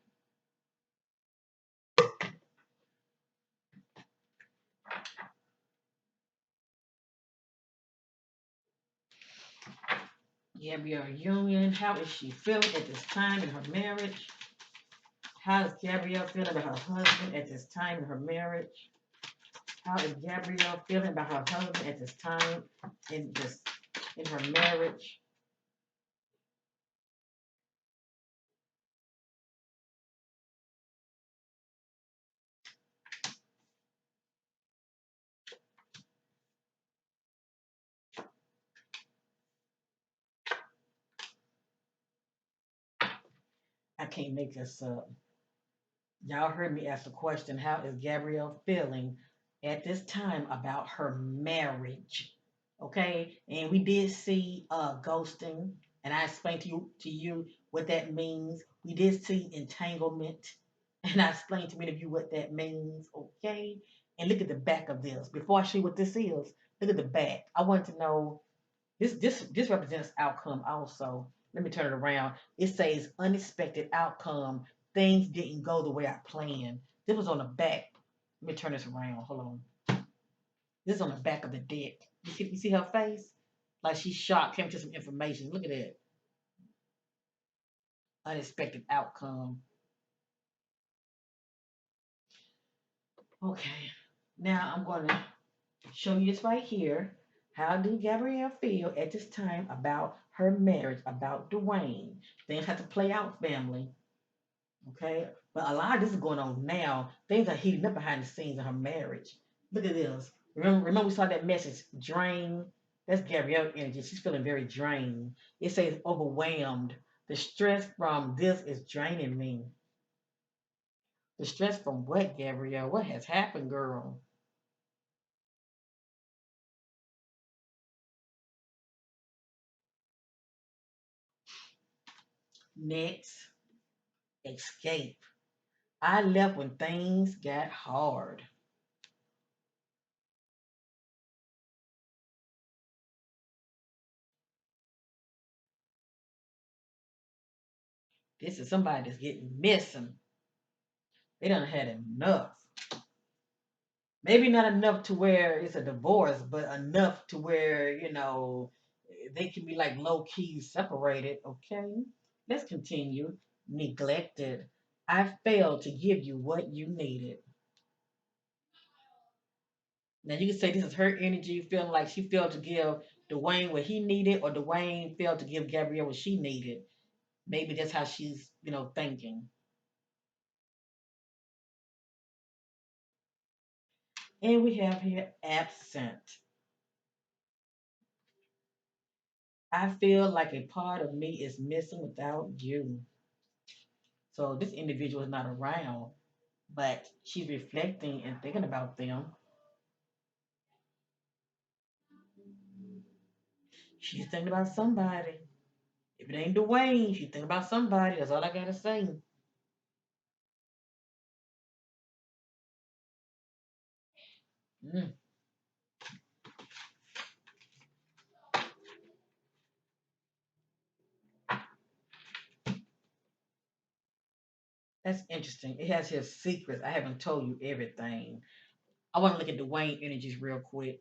Gabrielle Union. How is she feeling at this time in her marriage? How is Gabrielle feeling about her husband at this time in her marriage? How is Gabrielle feeling about her husband at this time in this in her marriage? I can't make this up. Y'all heard me ask the question, how is Gabrielle feeling at this time about her marriage? Okay, and we did see ghosting, and I explained to you what that means. We did see entanglement, and I explained to many of you what that means. Okay, and look at the back of this. Before I show you what this is, look at the back. I want to know this represents outcome also. Let me turn it around. It says unexpected outcome. Things didn't go the way I planned. This was on the back. Let me turn this around. Hold on. This is on the back of the deck. You see her face? Like she's shocked, came to some information. Look at that. Unexpected outcome. Okay. Now I'm going to show you this right here. How do Gabrielle feel at this time about her marriage, about Dwayne? Things have to play out, family. Okay? But a lot of this is going on now. Things are heating up behind the scenes in her marriage. Look at this. Remember we saw that message, drain. That's Gabrielle energy. She's feeling very drained. It says overwhelmed. The stress from this is draining me. The stress from what, Gabrielle? What has happened, girl? Next, escape. I left when things got hard. This is somebody that's getting missing. They done had enough. Maybe not enough to where it's a divorce, but enough to where, they can be like low key separated. Okay, let's continue. Neglected. I failed to give you what you needed. Now you can say this is her energy, feeling like she failed to give Dwayne what he needed, or Dwayne failed to give Gabrielle what she needed. Maybe that's how she's, thinking. And we have here absent. I feel like a part of me is missing without you. So this individual is not around, but she's reflecting and thinking about them. She's thinking about somebody. If it ain't Dwayne, she's thinking about somebody. That's all I gotta say. Mm, that's interesting. It has his secrets. I haven't told you everything. I want to look at Dwayne energies real quick.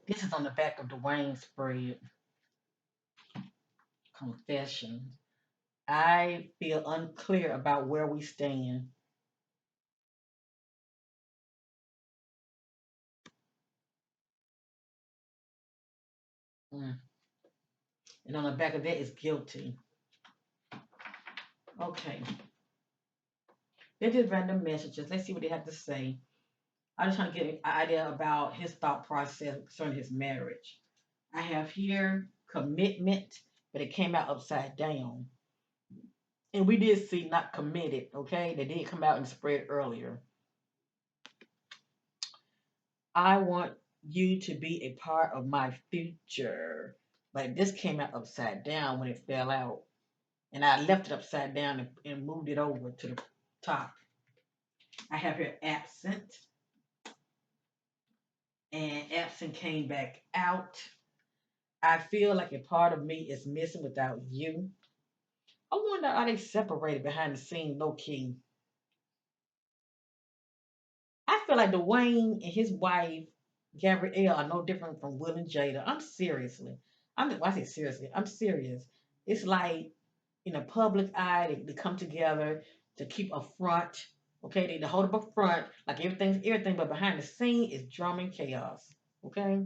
This is on the back of Dwayne's spread. Confession. I feel unclear about where we stand. Mm. And on the back of that is guilty. Okay. They're just random messages. Let's see what they have to say. I'm just trying to get an idea about his thought process concerning his marriage. I have here commitment, but it came out upside down. And we did see not committed, okay? They did come out and spread earlier. I want you to be a part of my future. But this came out upside down when it fell out. And I left it upside down and moved it over to the top. I have here absent, and absent came back out. I feel like a part of me is missing without you. I wonder, are they separated behind the scene, low key? I feel like Dwayne and his wife, Gabrielle, are no different from Will and Jada. I'm seriously. Well, I say seriously. I'm serious. It's like in a public eye, they come together to keep a front. Okay, they hold up a front, like everything's everything, but behind the scene is drama and chaos. Okay,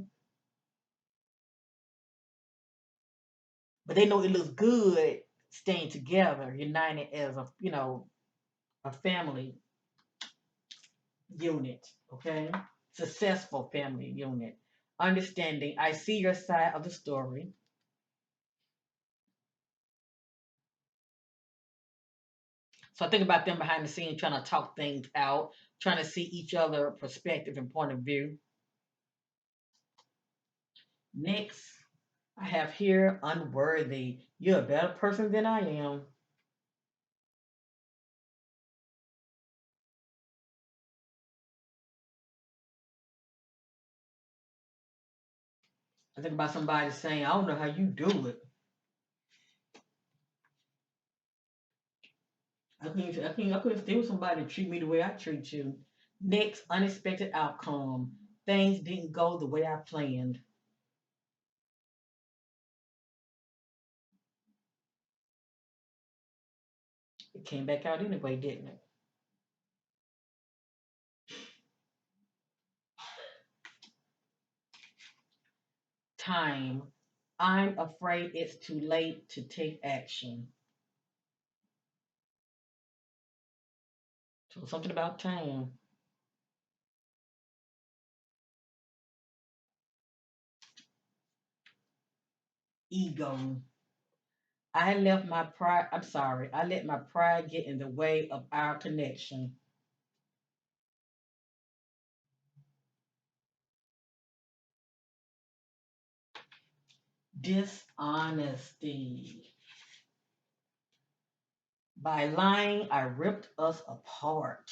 but they know it looks good staying together, united as a family. unit, okay? Successful family unit. Understanding, I see your side of the story. So I think about them behind the scenes trying to talk things out, trying to see each other perspective and point of view. Next, I have here unworthy. You're a better person than I am. I think about somebody saying, I don't know how you do it. I couldn't steal somebody to treat me the way I treat you. Next, unexpected outcome. Things didn't go the way I planned. It came back out anyway, didn't it? Time. I'm afraid it's too late to take action. So something about time. Ego. I left my pride. I'm sorry. I let my pride get in the way of our connection. Dishonesty. By lying, I ripped us apart.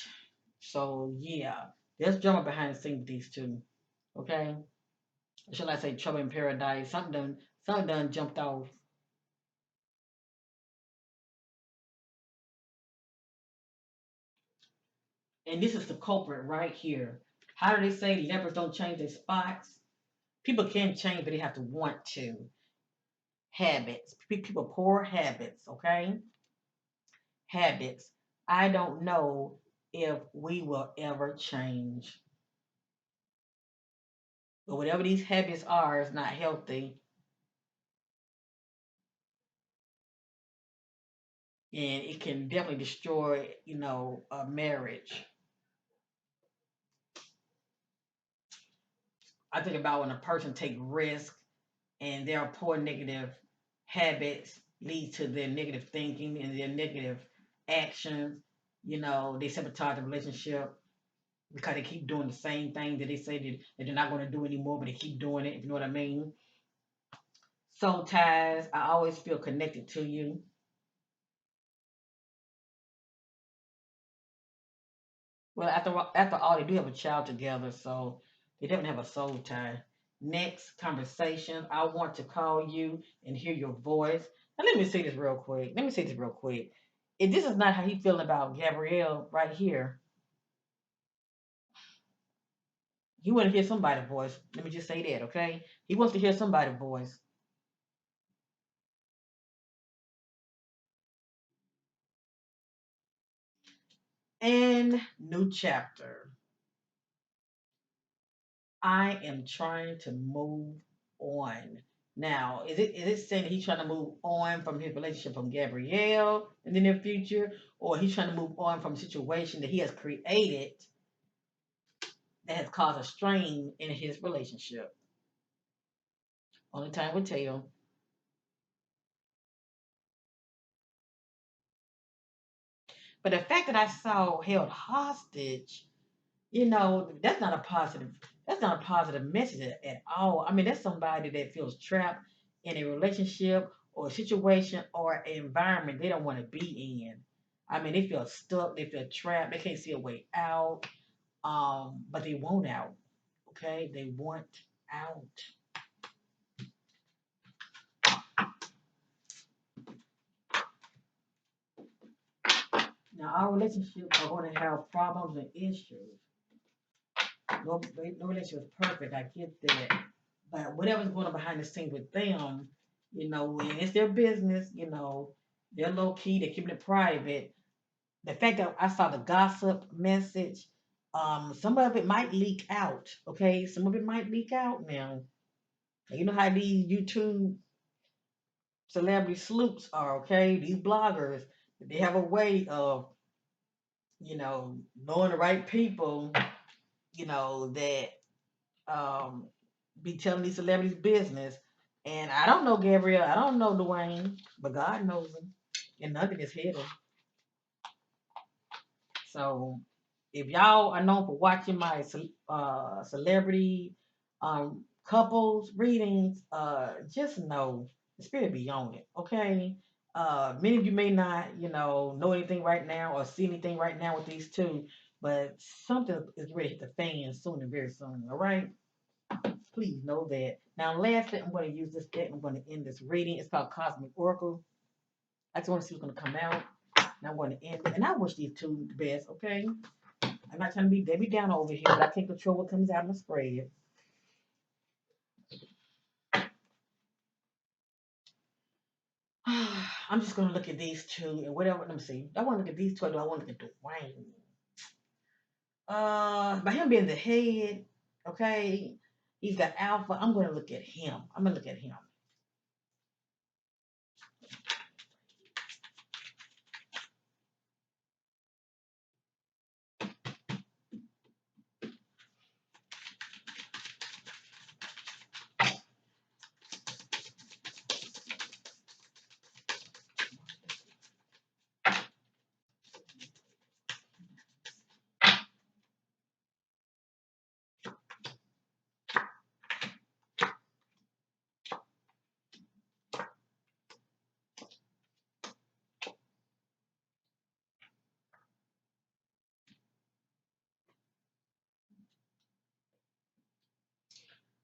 So yeah, there's drama behind the scenes with these two. Okay, or should I say trouble in paradise? Something done jumped off, and this is the culprit right here. How do they say lepers don't change their spots? People can change, but they have to want to. Habits. People poor habits. Okay, habits. I don't know if we will ever change, but whatever these habits are is not healthy, and it can definitely destroy, a marriage. I think about when a person take risk and their poor negative habits lead to their negative thinking and their negative actions. They sabotage the relationship because they keep doing the same thing that they say that they're not going to do anymore, but they keep doing it. If you know what I mean. Soul ties. I always feel connected to you. Well, after all, they do have a child together, so they definitely have a soul tie. Next conversation, I want to call you and hear your voice. Now, let me say this real quick. Let me say this real quick. If this is not how he feeling about Gabrielle right here, he want to hear somebody's voice. Let me just say that, okay? He wants to hear somebody's voice. And new chapter. I am trying to move on. Now, is it saying that he's trying to move on from his relationship from Gabrielle in the near future, or he's trying to move on from a situation that he has created that has caused a strain in his relationship? Only time will tell. But the fact that I saw held hostage, that's not a positive. That's not a positive message at all. I mean, that's somebody that feels trapped in a relationship or a situation or an environment they don't want to be in. I mean, they feel stuck. They feel trapped. They can't see a way out. But they want out. Okay, they want out. Now, our relationships are going to have problems and issues. No relationship is perfect. I get that. But whatever's going on behind the scenes with them, and it's their business, they're low key, they're keeping it private. The fact that I saw the gossip message, some of it might leak out, okay? Some of it might leak out now. You know how these YouTube celebrity sleuths are, okay? These bloggers, they have a way of knowing the right people, that um, be telling these celebrities business. And I don't know Gabriel, I don't know Dwayne, but God knows him, and nothing is hidden. So if y'all are known for watching my celebrity couples readings, just know the spirit be on it. Okay. Many of you may not, know anything right now or see anything right now with these two, but something is ready to hit the fan soon and very soon. All right. Please know that. Now, lastly, I'm going to use this deck. I'm going to end this reading. It's called Cosmic Oracle. I just want to see what's going to come out. And I'm going to end it. And I wish these two the best, okay? I'm not trying to be Debbie down over here, but I can't control what comes out of my spread. I'm just going to look at these two and whatever. Let me see. I want to look at these two, or do I want to look at Dwayne? By him being the head, okay, he's got alpha. I'm going to look at him. I'm going to look at him.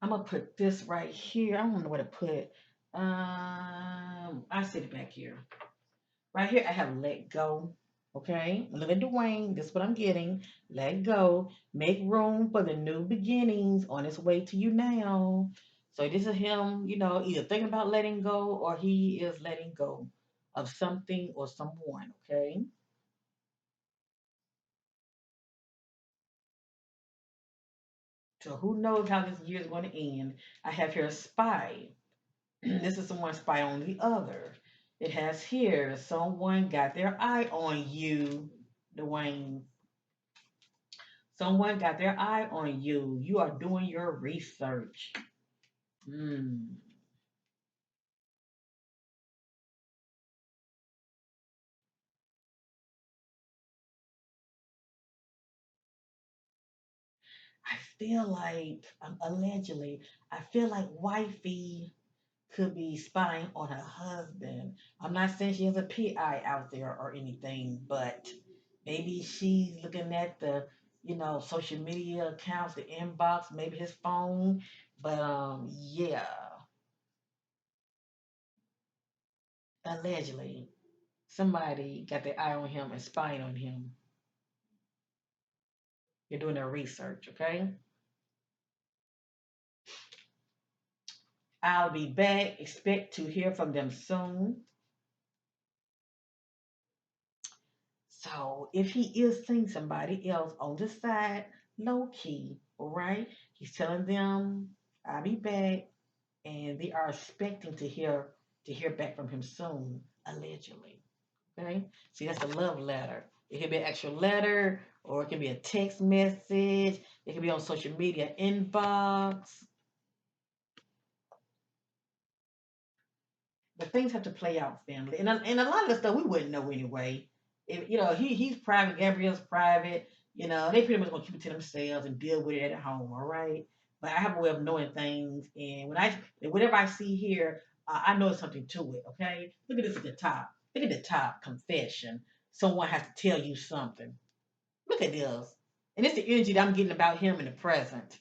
I'm gonna put this right here. I don't know where to put it. I sit it back here. Right here, I have let go. Okay, look at Dwayne. This is what I'm getting. Let go. Make room for the new beginnings on its way to you now. So this is him, either thinking about letting go or he is letting go of something or someone. Okay. So who knows how this year is going to end? I have here a spy. This is someone spy on the other. It has here someone got their eye on you, Dwayne. Someone got their eye on you. You are doing your research. Hmm. I feel like, allegedly, I feel like wifey could be spying on her husband. I'm not saying she has a PI out there or anything, but maybe she's looking at the, social media accounts, the inbox, maybe his phone. But yeah, allegedly, somebody got their eye on him and spying on him. You're doing their research, okay? I'll be back. Expect to hear from them soon. So if he is seeing somebody else on the side, low key, all right? He's telling them, I'll be back, and they are expecting to hear back from him soon, allegedly. Okay? See, that's a love letter. It can be an actual letter, or it can be a text message, it can be on social media inbox. But things have to play out, family, and a lot of the stuff we wouldn't know anyway. If he's private, Gabrielle's private. They pretty much gonna keep it to themselves and deal with it at home. All right. But I have a way of knowing things, and whatever I see here, I know something to it. Okay. Look at this at the top. Look at the top. Confession. Someone has to tell you something. Look at this, and it's the energy that I'm getting about him in the present.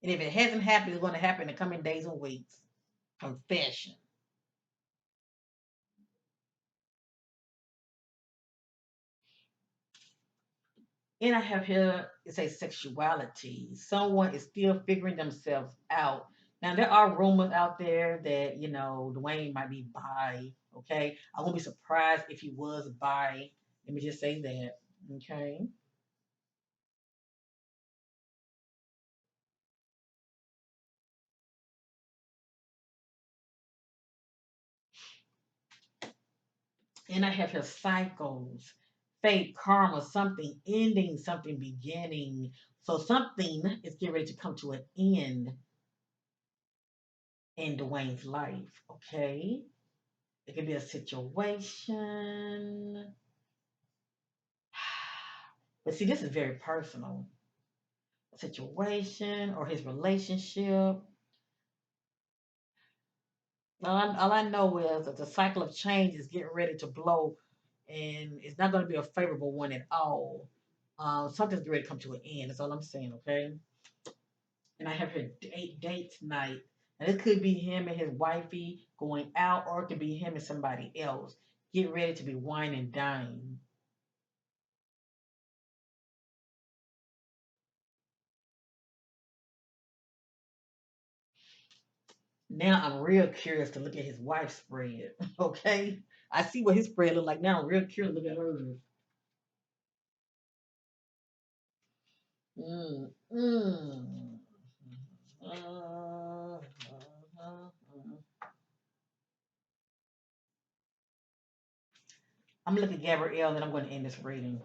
And if it hasn't happened, it's going to happen in the coming days and weeks. Confession. And I have here, it says sexuality. Someone is still figuring themselves out. Now, there are rumors out there that, Dwayne might be bi. Okay. I won't be surprised if he was bi. Let me just say that. Okay. And I have here cycles. fate, karma, something ending, something beginning. So something is getting ready to come to an end in Dwayne's life. Okay, it could be a situation, but see, this is very personal. A situation or his relationship. All I know is that the cycle of change is getting ready to blow, and it's not going to be a favorable one at all. Something's ready to come to an end. That's all I'm saying, okay? And I have here date tonight. And it could be him and his wifey going out, or it could be him and somebody else. Get ready to be wine and dine. Now I'm real curious to look at his wife's spread, okay? I see what his spread look like now. I'm real curious to look at hers. Mm, mm. Uh, I'm gonna look at Gabrielle and then I'm gonna end this reading.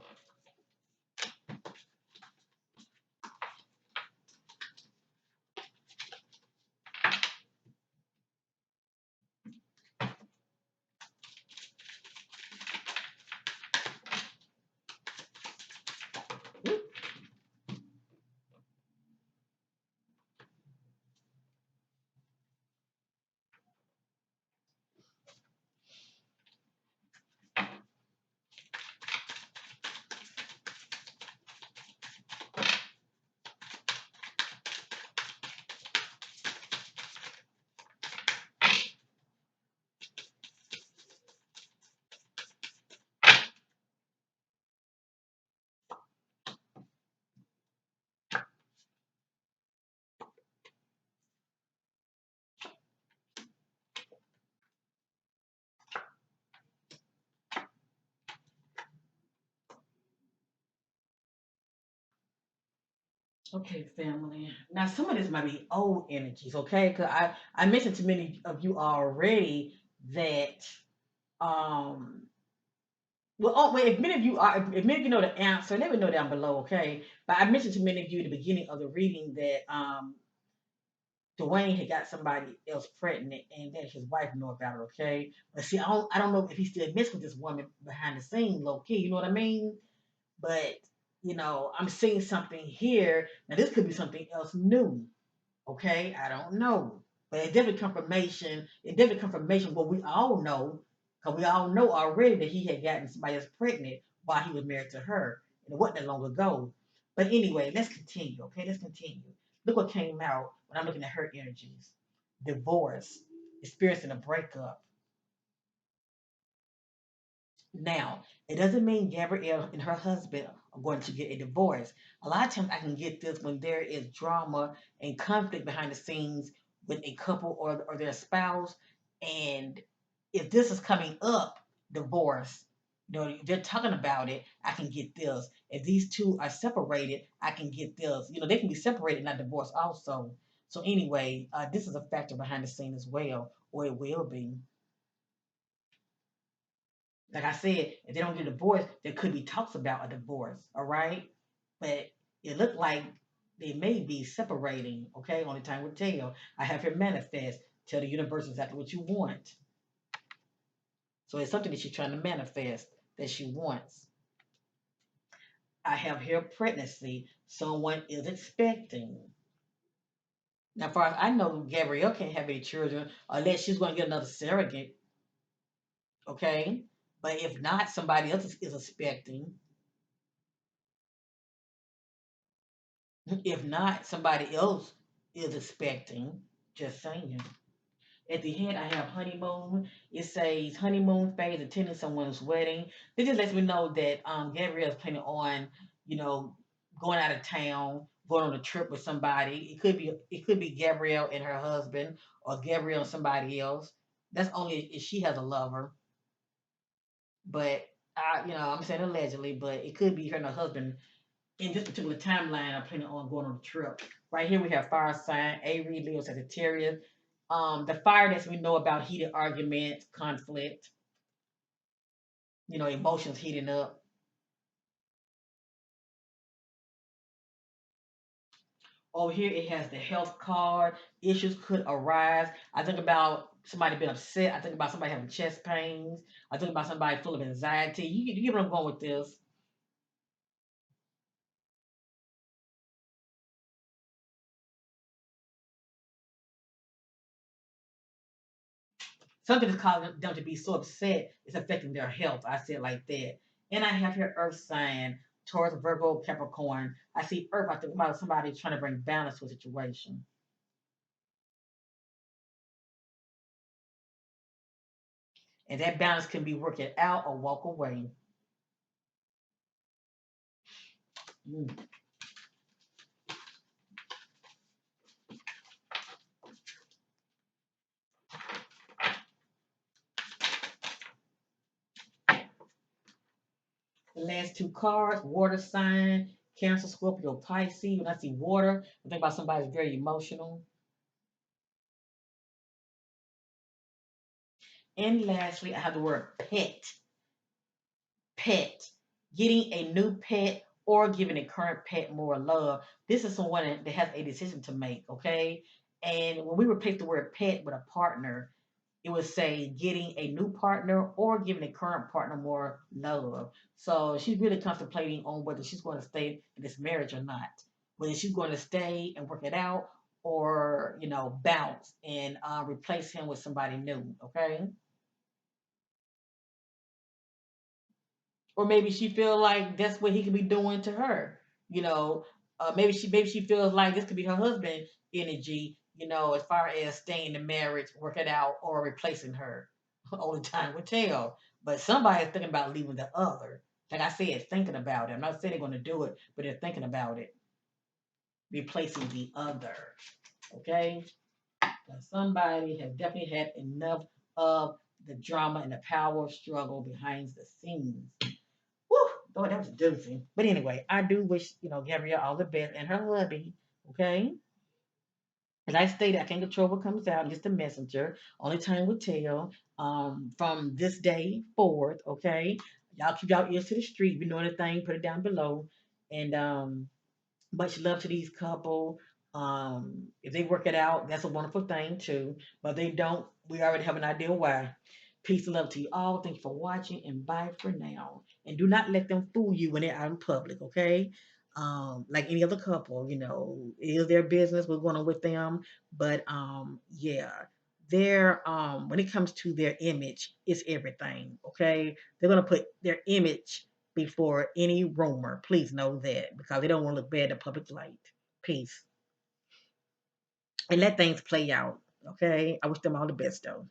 Okay, family. Now some of this might be old energies, okay? Because I mentioned to many of you already that well, oh, wait, if many of you are, if many of you know the answer, let me know down below, okay? But I mentioned to many of you at the beginning of the reading that Dwayne had got somebody else pregnant and that his wife knew about it, okay? But see, I don't know if he still messed with this woman behind the scene, low key, you know what I mean? But I'm seeing something here. Now this could be something else new. Okay, I don't know, but it definitely confirmation. It definitely confirmation what we all know, because we all know already that he had gotten somebody else pregnant while he was married to her, and it wasn't that long ago. But anyway, let's continue. Okay, let's continue. Look what came out when I'm looking at her energies: divorce, experiencing a breakup. Now, it doesn't mean Gabrielle and her husband are going to get a divorce. A lot of times I can get this when there is drama and conflict behind the scenes with a couple or their spouse. And if this is coming up, divorce, if they're talking about it, I can get this. If these two are separated, I can get this. They can be separated, not divorced also. So anyway, this is a factor behind the scene as well, or it will be. Like I said, if they don't get a divorce, there could be talks about a divorce, all right? But it looked like they may be separating, okay? Only time will tell. I have here manifest. Tell the universe exactly what you want. So it's something that she's trying to manifest that she wants. I have here pregnancy. Someone is expecting. Now, far as I know, Gabrielle can't have any children unless she's going to get another surrogate, okay? But if not, somebody else is expecting. If not, somebody else is expecting. Just saying. At the head, I have honeymoon. It says honeymoon phase, attending someone's wedding. This just lets me know that Gabrielle is planning on, you know, going out of town, going on a trip with somebody. It could be Gabrielle and her husband, or Gabrielle and somebody else. That's only if she has a lover. But I'm saying allegedly, but it could be her and her husband in this particular timeline. I'm planning on going on a trip. Right here we have fire sign, Aries, Leo, Sagittarius. The fire that we know about heated arguments, conflict, emotions heating up. Over here, it has the health card. Issues could arise. I think about somebody being upset. I think about somebody having chest pains. I think about somebody full of anxiety. You get where I'm going with this. Something is causing them to be so upset, it's affecting their health. I say it like that. And I have here Earth sign, Taurus, Virgo, Capricorn. I see Earth. I think about somebody trying to bring balance to a situation. And that balance can be working out or walk away. Mm. The last two cards, water sign, Cancer, Scorpio, Pisces. When I see water, I think about somebody's very emotional. And lastly, I have the word pet. Pet. Getting a new pet or giving a current pet more love. This is someone that has a decision to make, okay? And when we replace the word pet with a partner, it would say getting a new partner or giving a current partner more love. So she's really contemplating on whether she's going to stay in this marriage or not, whether she's going to stay and work it out or, bounce and replace him with somebody new, okay? Or maybe she feel like that's what he could be doing to her. You know, maybe she feels like this could be her husband energy. As far as staying in the marriage, work it out, or replacing her. Only time will tell. But somebody's thinking about leaving the other. Like I said, thinking about it. I'm not saying they're going to do it, but they're thinking about it, replacing the other. Okay. Now, somebody has definitely had enough of the drama and the power struggle behind the scenes. Woo! Lord, that was a doozy. But anyway, I do wish, Gabrielle all the best and her hubby. Okay. As I stated, I can't control what comes out. I'm just a messenger. Only time will tell. From this day forward, okay. Y'all keep y'all ears to the street. If you know anything, put it down below. And much love to these couple. If they work it out, that's a wonderful thing too. But they don't, we already have an idea why. Peace and love to you all. Thank you for watching and bye for now. And do not let them fool you when they're out in public, okay? Like any other couple, it is their business. We're going on with them. But yeah, their when it comes to their image, it's everything. Okay. They're gonna put their image before any rumor. Please know that because they don't want to look bad in public light. Peace. And let things play out. Okay. I wish them all the best though.